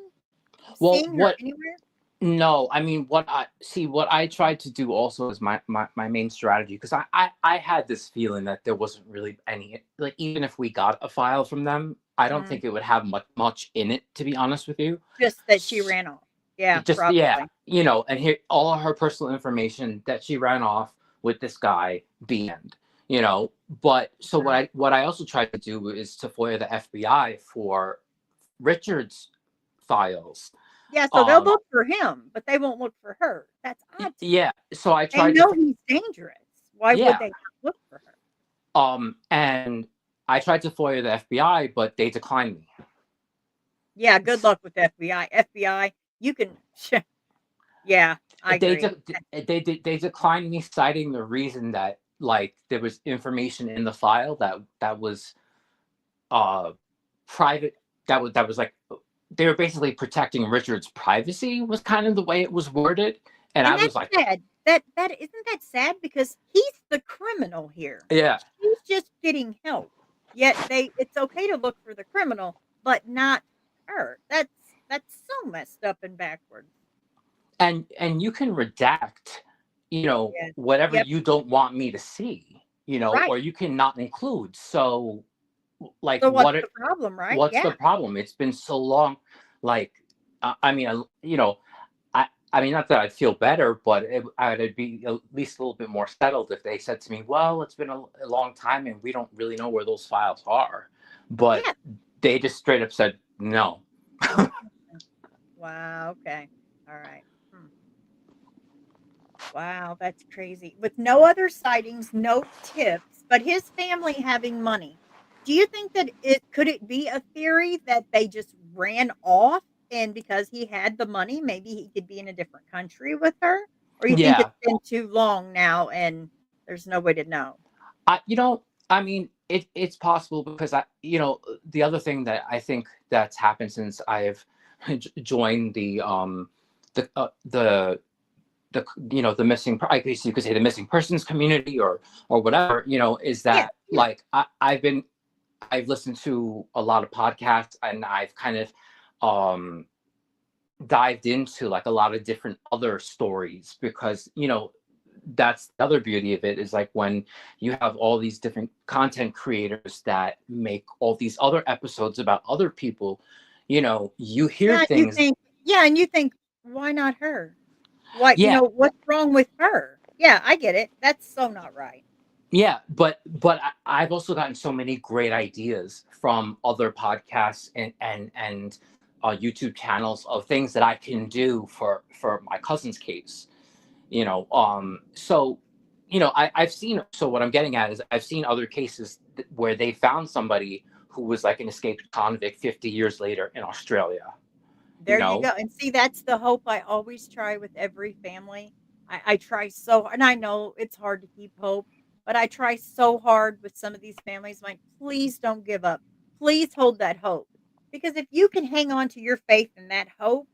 of
well,
seeing her
what
anywhere?
No, I mean, what I tried to do also is my main strategy, because I had this feeling that there wasn't really any, like, even if we got a file from them, I don't
Mm,
think it would have much in it, to be honest with you.
just that she
S-
ran off. Yeah,
It just, yeah,
probably.
and here all of her personal information that she ran off with this guy, the end. But so
Right.
what I also tried to do is to FOIA the FBI for Richard's files.
Yeah, so they'll
Um,
look for him, but they won't look for her. That's odd to me.
yeah, so I
They
tried to,
know he's dangerous. Why would
yeah.
they not look for her?
And I tried to FOIA the FBI, but they declined me.
Yeah, good luck with FBI. FBI, you can yeah, I
They
agree.
they declined me, citing the reason that, like, there was information in the file that was uh private, that was like, they were basically protecting Richard's privacy, was kind of the way it was worded, and I
And
was
that's
like,
sad. That isn't that sad because he's the criminal here.
yeah.
She's just getting help. Yet it's okay to look for the criminal, but not her. That's so messed up and backwards.
And you can redact,
Yes.
whatever
Yep.
you don't want me to see,
Right.
or you can not include. So, like,
So what's the problem, right?
what's
Yeah.
the problem? It's been so long. Like, I mean, I mean, not that I'd feel better, but I'd be at least a little bit more settled if they said to me, well, it's been a long time and we don't really know where those files are. But
Yeah.
they just straight up said no.
Wow. Okay. All right. Hmm. Wow, that's crazy. With no other sightings, no tips, but his family having money. Do you think that it could it be a theory that they just ran off and because he had the money, maybe he could be in a different country with her? Or you think it's
Yeah.
been too long now and there's no way to know?
I mean, it's possible, because the other thing that I think that's happened since I have joined the the the missing, I guess you could say, the missing persons community, or whatever, is
Yeah,
that,
yeah.
like, I've listened to a lot of podcasts, and I've kind of um dived into, like, a lot of different other stories, because that's the other beauty of it, is like, when you have all these different content creators that make all these other episodes about other people, you hear
Yeah, you
things.
think yeah, and you think, why not her? What
Yeah.
what's wrong with her? Yeah, I get it. That's so not right.
Yeah, but I've also gotten so many great ideas from other podcasts and YouTube channels, of things that I can do for my cousin's case. So, I've seen. So what I'm getting at is, I've seen other cases where they found somebody who was like an escaped convict 50 years later in Australia. You
There you go,
know,
and see, that's the hope I always try with every family. I try so and I know it's hard to keep hope, but I try so hard with some of these families, like, "Please don't give up. Please hold that hope." Because if you can hang on to your faith and that hope,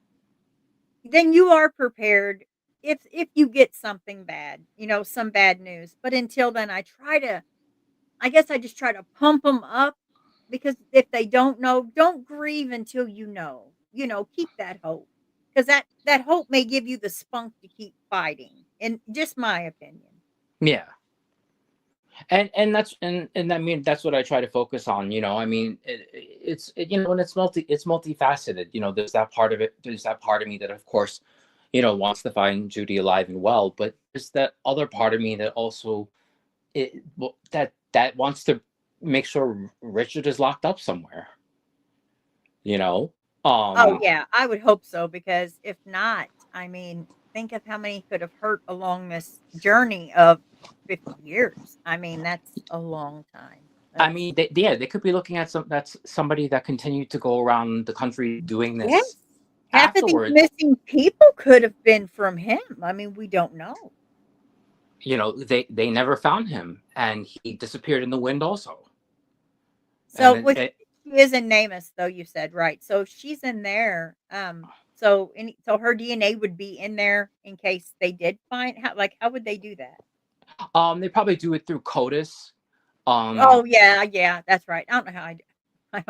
then you are prepared if you get something bad, some bad news, but until then, I guess I just try to pump them up because if they don't know, don't grieve until you know. Keep that hope because that hope may give you the spunk to keep fighting. And just my opinion.
yeah. And I mean, that's what I try to focus on. I mean, and it's multifaceted. There's that part of it. There's that part of me that, of course, wants to find Judy alive and well, but there's that other part of me that also that wants to make sure Richard is locked up somewhere. You know,
Oh,
um,
yeah, I would hope so, because if not, I mean, think of how many could have hurt along this journey of 50 years. I mean, that's a long time.
I
That's
mean, they could be looking at that's somebody that continued to go around the country doing this
yes. Half of these
afterward.
missing people could have been from him. I mean, we don't know.
They never found him, and he disappeared in the wind also.
So,
And
was she is in Namus, though, you said, right? So, if she's in there, so her DNA would be in there in case they did find how would they do that?
they probably do it through CODIS. Um,
Oh, yeah, yeah, that's right. I don't know how I do. It's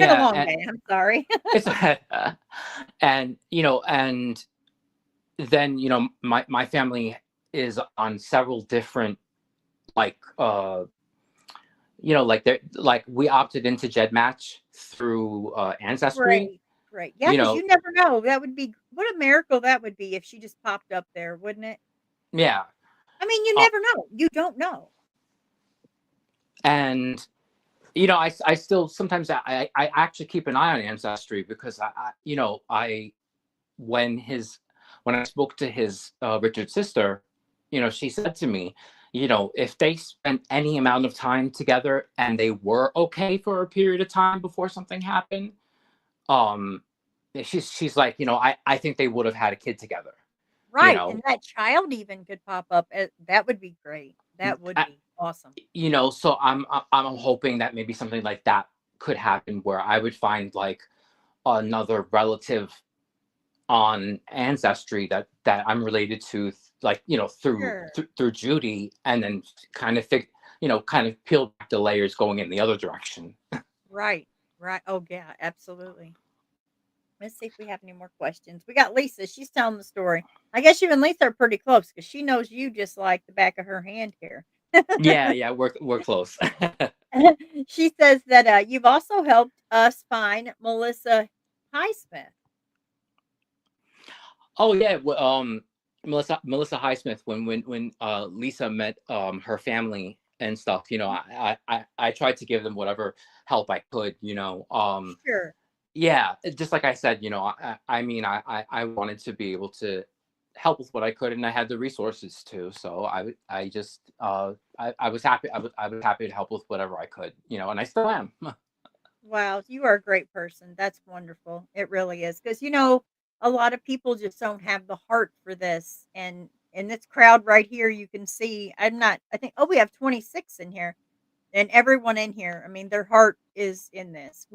been a
yeah,
long
and
day. I'm sorry.
it's and then my family is on several different, like like we opted into GEDmatch through Ancestry.
Great, great. Yeah,
You
because
know,
you never know. That would be what a miracle that would be if she just popped up there, wouldn't it?
yeah.
I mean, you
Uh,
never know. You don't know.
and I still sometimes I actually keep an eye on Ancestry because I when his when I spoke to his Richard's sister, she said to me, if they spent any amount of time together and they were okay for a period of time before something happened, um, she's like, I think they would have had a kid together. You
Right,
know,
and that child even could pop up. That would be great. That would
I,
be awesome.
so I'm hoping that maybe something like that could happen where I would find like another relative on Ancestry that I'm related to, like
Sure.
through Judy, and then kind of kind of peel back the layers going in the other direction.
Right, right. Oh, yeah, absolutely. Let's see if we have any more questions. We got Lisa. She's telling the story. I guess you and Lisa are pretty close because she knows you just like the back of her hand here.
Yeah, we're close.
She says that you've also helped us find Melissa Highsmith.
Oh yeah, Melissa Highsmith, when Lisa met her family and stuff, I tried to give them whatever help I could,
Sure.
yeah, just like I said, I mean, I wanted to be able to help with what I could, and I had the resources to. So I just, I was happy. I was happy to help with whatever I could, and I still am.
Wow, you are a great person. That's wonderful. It really is. Because, a lot of people just don't have the heart for this. And in this crowd right here, you can see, I think, oh, we have 26 in here. And everyone in here, I mean, their heart is in this.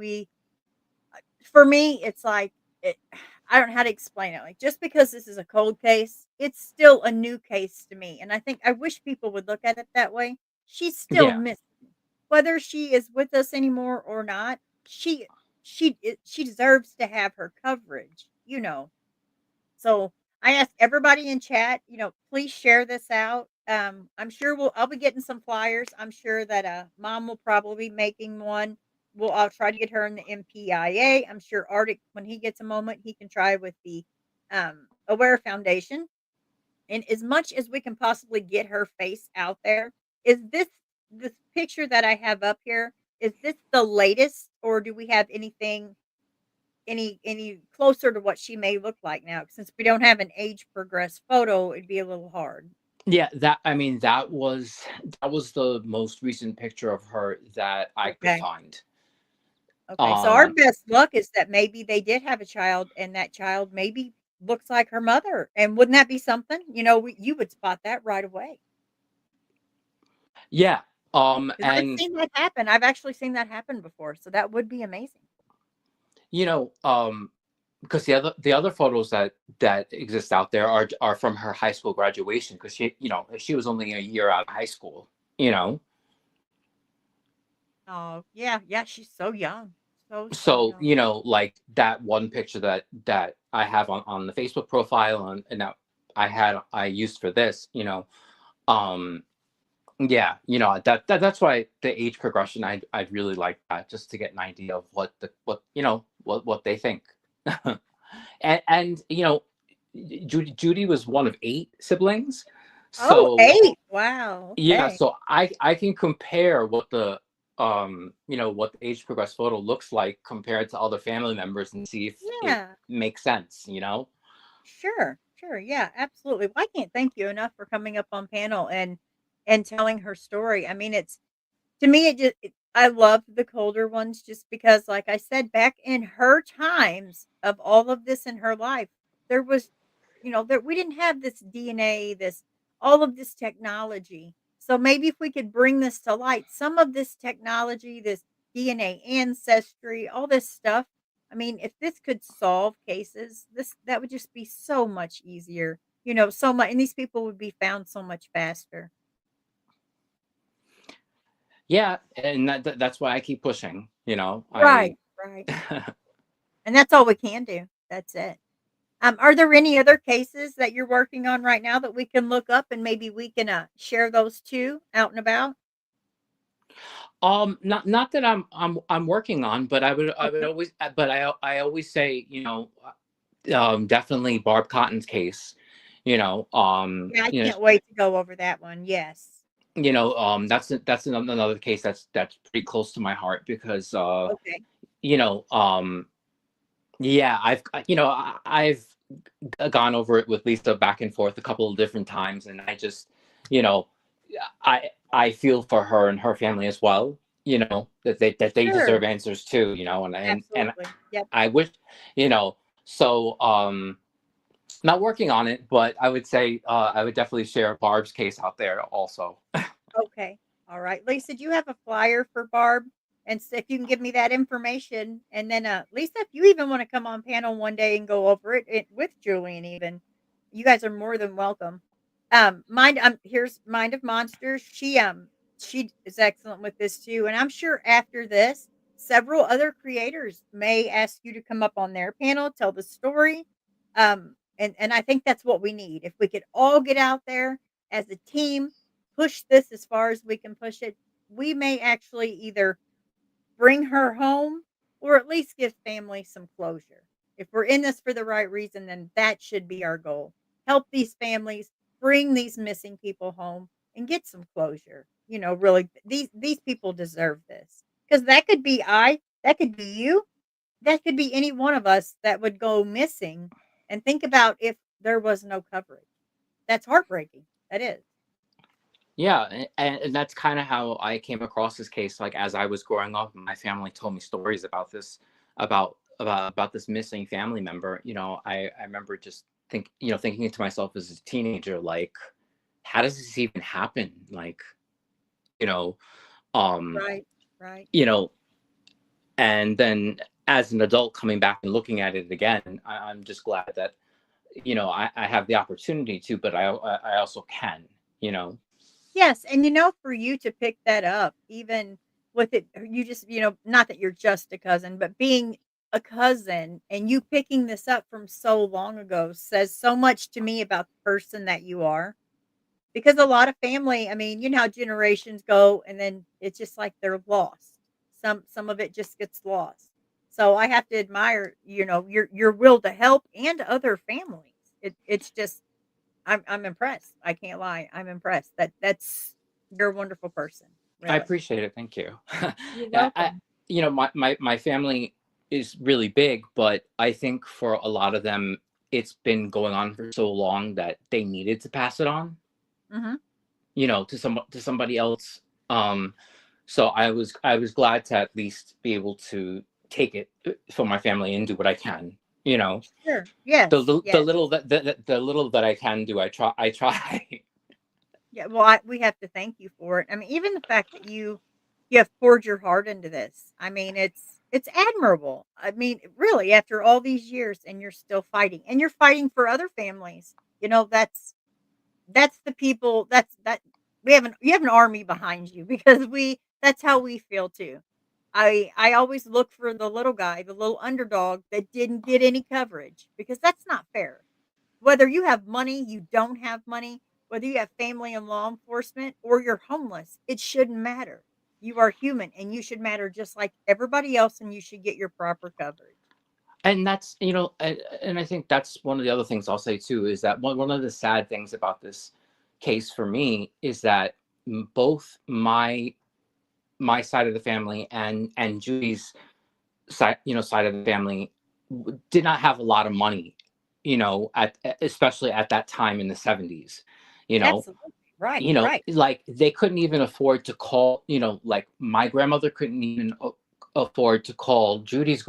For me, it's like, it, I don't know how to explain it. Like, just because this is a cold case, it's still a new case to me. And I wish people would look at it that way. She's still
Yeah,
missing. Whether she is with us anymore or not, she deserves to have her coverage. So I ask everybody in chat, please share this out. I'm sure I'll be getting some flyers. I'm sure that mom will probably be making one. I'll try to get her in the MPIA. I'm sure Arctic, when he gets a moment, he can try with the Aware Foundation. And as much as we can possibly get her face out there, is this picture that I have up here, is this the latest, or do we have anything any closer to what she may look like now? Since we don't have an age progressed photo, it'd be a little hard.
yeah. I mean, that was the most recent picture of her that I could
Okay.
find.
Okay. So our
Um,
best luck is that maybe they did have a child and that child maybe looks like her mother. And wouldn't that be something? You would spot that right away.
yeah.
'Cause I've
And
seen that happen. I've actually seen that happen before. So that would be amazing.
you know, because the other photos that exist out there are from her high school graduation, because she was only a year out of high school. You know,
Oh, yeah, yeah, she's so young. So
so
young.
like that one picture that I have on the Facebook profile, and that I used for this. Um, yeah, that's why the age progression I'd really like that, just to get an idea of what they think. And Judy was one of 8 siblings.
Oh,
So
8. Wow.
yeah,
Okay.
so I can compare what the what the age progressed photo looks like compared to other family members and see if it
Yeah.
makes sense.
Sure. Sure. Yeah, absolutely. Well, I can't thank you enough for coming up on panel and telling her story. I mean, it's to me I love the colder ones just because like I said back in her times of all of this in her life, there was there we didn't have this DNA, this all of this technology. So maybe if we could bring this to light, some of this technology, this DNA ancestry, all this stuff. I mean, if this could solve cases, this that would just be so much easier. So much, and these people would be found so much faster.
Yeah, and that's why I keep pushing. I
Right, right. And that's all we can do. That's it. Are there any other cases that you're working on right now that we can look up and maybe we can share those too out and about?
not that I'm working on, but I would
Okay.
always but I always say, definitely Barb Cotton's case. You know,
Yeah, I can't wait to go over that one. Yes.
that's another case that's pretty close to my heart because
Okay.
you know, yeah, I've gone over it with Lisa back and forth a couple of different times, and I just, you know, I feel for her and her family as well. That they
Sure.
deserve answers too. And
Absolutely. Yep.
I wish, you know, so not working on it, but I would say I would definitely share Barb's case out there also.
Okay. All right. Lisa, do you have a flyer for Barb? And if you can give me that information, and then Lisa, if you even want to come on panel one day and go over it with Julian, even you guys are more than welcome. Here's Mind of Monsters. She is excellent with this too, and I'm sure after this, several other creators may ask you to come up on their panel, tell the story. And I think that's what we need. If we could all get out there as a team, push this as far as we can push it, we may actually either bring her home or at least give family some closure. If we're in this for the right reason, then that should be our goal. Help these families, bring these missing people home and get some closure. Really these people deserve this. Cuz that could be that could be you, that could be any one of us that would go missing, and think about if there was no coverage. That's heartbreaking. That is.
Yeah, and that's kind of how I came across this case. Like as I was growing up, my family told me stories about this, about this missing family member. I remember just thinking to myself as a teenager, like, how does this even happen? Like, you know, um,
Right. Right.
you know, and then as an adult coming back and looking at it again, I'm just glad that I have the opportunity to, but I also can. You know.
Yes, and for you to pick that up, even with it, you just, not that you're just a cousin, but being a cousin and you picking this up from so long ago says so much to me about the person that you are. Because a lot of family, I mean, you know how generations go and then it's just like they're lost. Some of it just gets lost. So I have to admire, your will to help and other families. It's just I'm impressed. I can't lie. I'm impressed. You're a wonderful person,
I
really.
appreciate it. Thank you.
You're
I,
welcome.
my family is really big, but I think for a lot of them, it's been going on for so long that they needed to pass it on,
Mhm.
to somebody else. So I was glad to at least be able to take it for my family and do what I can. You know,
Sure.
the
Yes.
the, the
Yes.
little that the little that I can do, I try. I try.
Yeah, well, we have to thank you for it. I mean, even the fact that you have poured your heart into this. I mean, it's admirable. I mean, really, after all these years and you're still fighting and you're fighting for other families. That's the people that you have an army behind you because that's how we feel too. I always look for the little guy, the little underdog that didn't get any coverage because that's not fair. Whether you have money, you don't have money, whether you have family in law enforcement or you're homeless, it shouldn't matter. You are human and you should matter just like everybody else and you should get your proper coverage.
And that's, and I think that's one of the other things I'll say too, is that one of the sad things about this case for me is that both my side of the family and Julie's side, side of the family did not have a lot of money, at especially at that time in the 70s, you know.
Absolutely. Right, right.
Like they couldn't even afford to call, like my grandmother couldn't even afford to call Judy's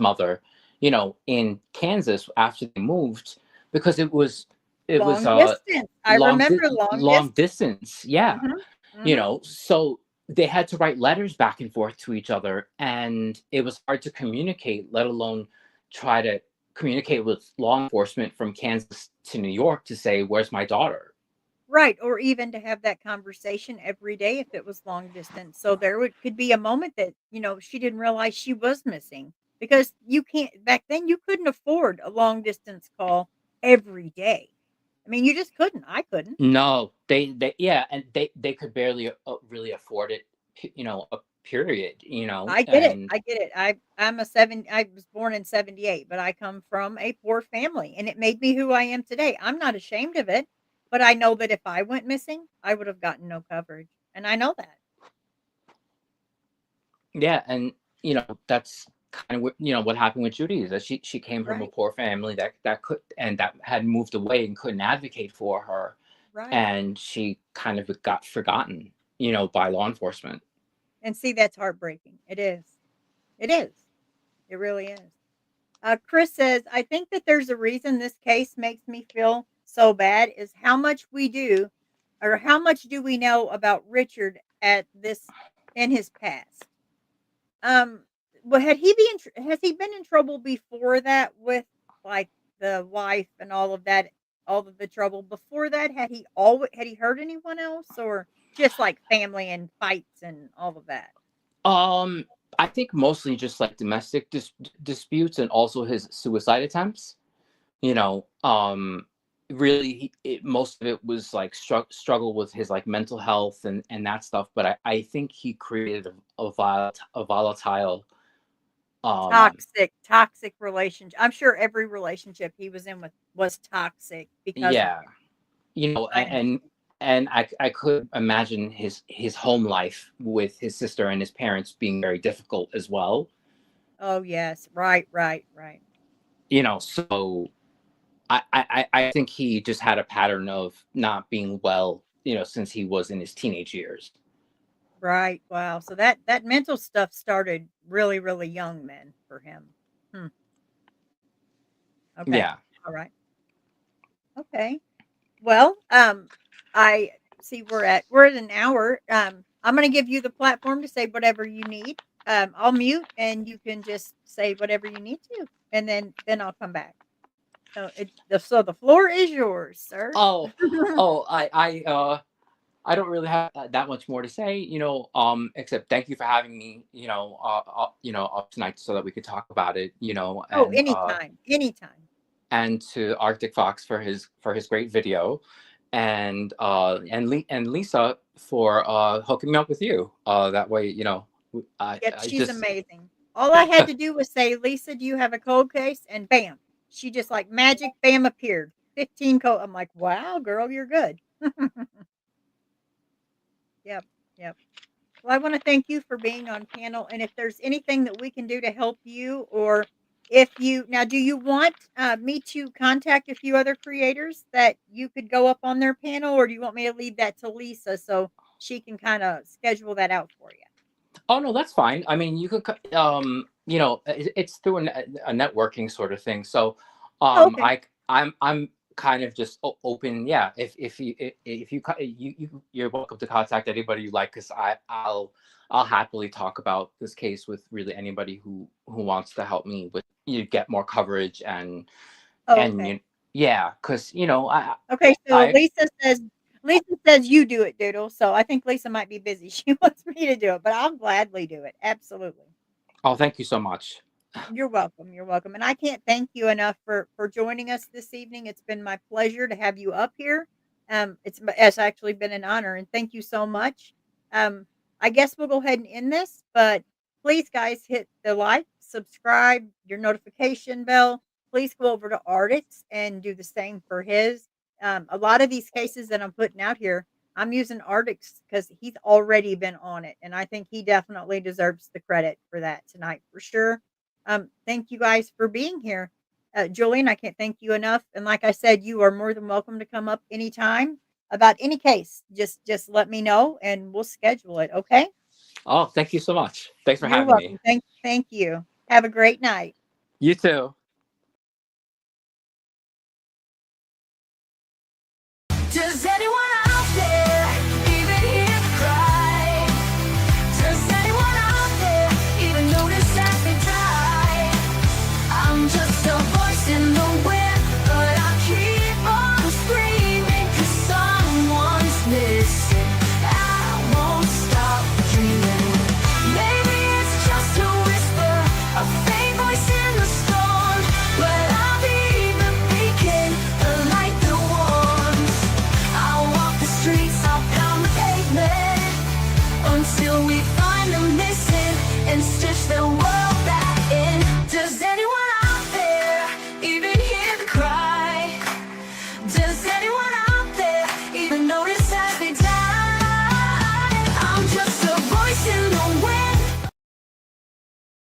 mother, in Kansas after they moved, because it was
Long distance. I remember long
long
distance.
distance. Yeah.
Mhm, mhm.
So they had to write letters back and forth to each other, and it was hard to communicate, let alone try to communicate with law enforcement from Kansas to New York to say, where's my daughter?
Right, or even to have that conversation every day if it was long distance. So there could be a moment that, she didn't realize she was missing because you can't back then you couldn't afford a long distance call every day. I mean, you just couldn't. I couldn't.
No, they yeah, and they could barely really afford it, a period,
I get it.
and
I get it. I was born in 78, but I come from a poor family and it made me who I am today. I'm not ashamed of it, but I know that if I went missing, I would have gotten no coverage. And I know that.
yeah, and that's kind of what happened with Judy, is that she came from a
Right.
poor family that could, and that had moved away and couldn't advocate for her,
Right.
and she kind of got forgotten, by law enforcement.
And see, that's heartbreaking. It is. It is. It really is. Chris says, I think that there's a reason this case makes me feel so bad is how much we do or how much do we know about Richard at this in his past. Um, well, has he been in trouble before that with like the wife and all of that, all of the trouble before that? Had he hurt anyone else or just like family and fights and all of that?
Um, I think mostly just like domestic disputes, and also his suicide attempts. You know, really, most of it was like struggle with his like mental health and that stuff. But I think he created a volatile. Um,
Toxic relationship. I'm sure every relationship he was in with was toxic because of
yeah,
him. I
and
understand.
I could imagine his home life with his sister and his parents being very difficult as well.
Oh yes, right, right, right,
So I think he just had a pattern of not being well, since he was in his teenage years.
right. Wow. So that mental stuff started really, really young then for him. Hmm. Okay.
Yeah.
All right. Okay. Well, I see we're at an hour. I'm going to give you the platform to say whatever you need. I'll mute and you can just say whatever you need to, and then I'll come back. So the floor is yours, sir.
Oh, oh, I don't really have that much more to say, except thank you for having me, up tonight so that we could talk about it,
Oh, anytime, anytime.
and to Arctic Fox for his great video, and Lisa for hooking me up with you. That way,
Yep,
I
she's
just
amazing. All I had to do was say, "Lisa, do you have a cold case?" And bam, she just like magic, bam, appeared. 15 cold. I'm like, wow, girl, you're good. Yep, yep. Well, I want to thank you for being on panel. And if there's anything that we can do to help you, or if you now, do you want me to contact a few other creators that you could go up on their panel, or do you want me to leave that to Lisa so she can kind of schedule that out for you?
Oh no, that's fine. I mean, you could, it's through a networking sort of thing. So,
Oh, okay.
I'm kind of just open. Yeah, if you you're welcome to contact anybody you like, because I'll happily talk about this case with really anybody who wants to help me with get more coverage
Oh,
and
okay.
yeah, because
Okay, so
I
Lisa says you do it, Doodle. So I think Lisa might be busy. She wants me to do it, but I'll gladly do it. Absolutely.
oh, thank you so much.
You're welcome. You're welcome. And I can't thank you enough for joining us this evening. It's been my pleasure to have you up here. It's actually been an honor, and thank you so much. Um, I guess we'll go ahead and end this, but please, guys, hit the like, subscribe, your notification bell, please go over to Ardix and do the same for his. A lot of these cases that I'm putting out here, I'm using Ardix because he's already been on it, and I think he definitely deserves the credit for that tonight for sure. Thank you guys for being here. Julian, I can't thank you enough. And like I said, you are more than welcome to come up anytime about any case. Just let me know and we'll schedule it. Okay.
Oh, thank you so much. Thanks for
You're
having me.
welcome. Thank you. Have a great night.
You too.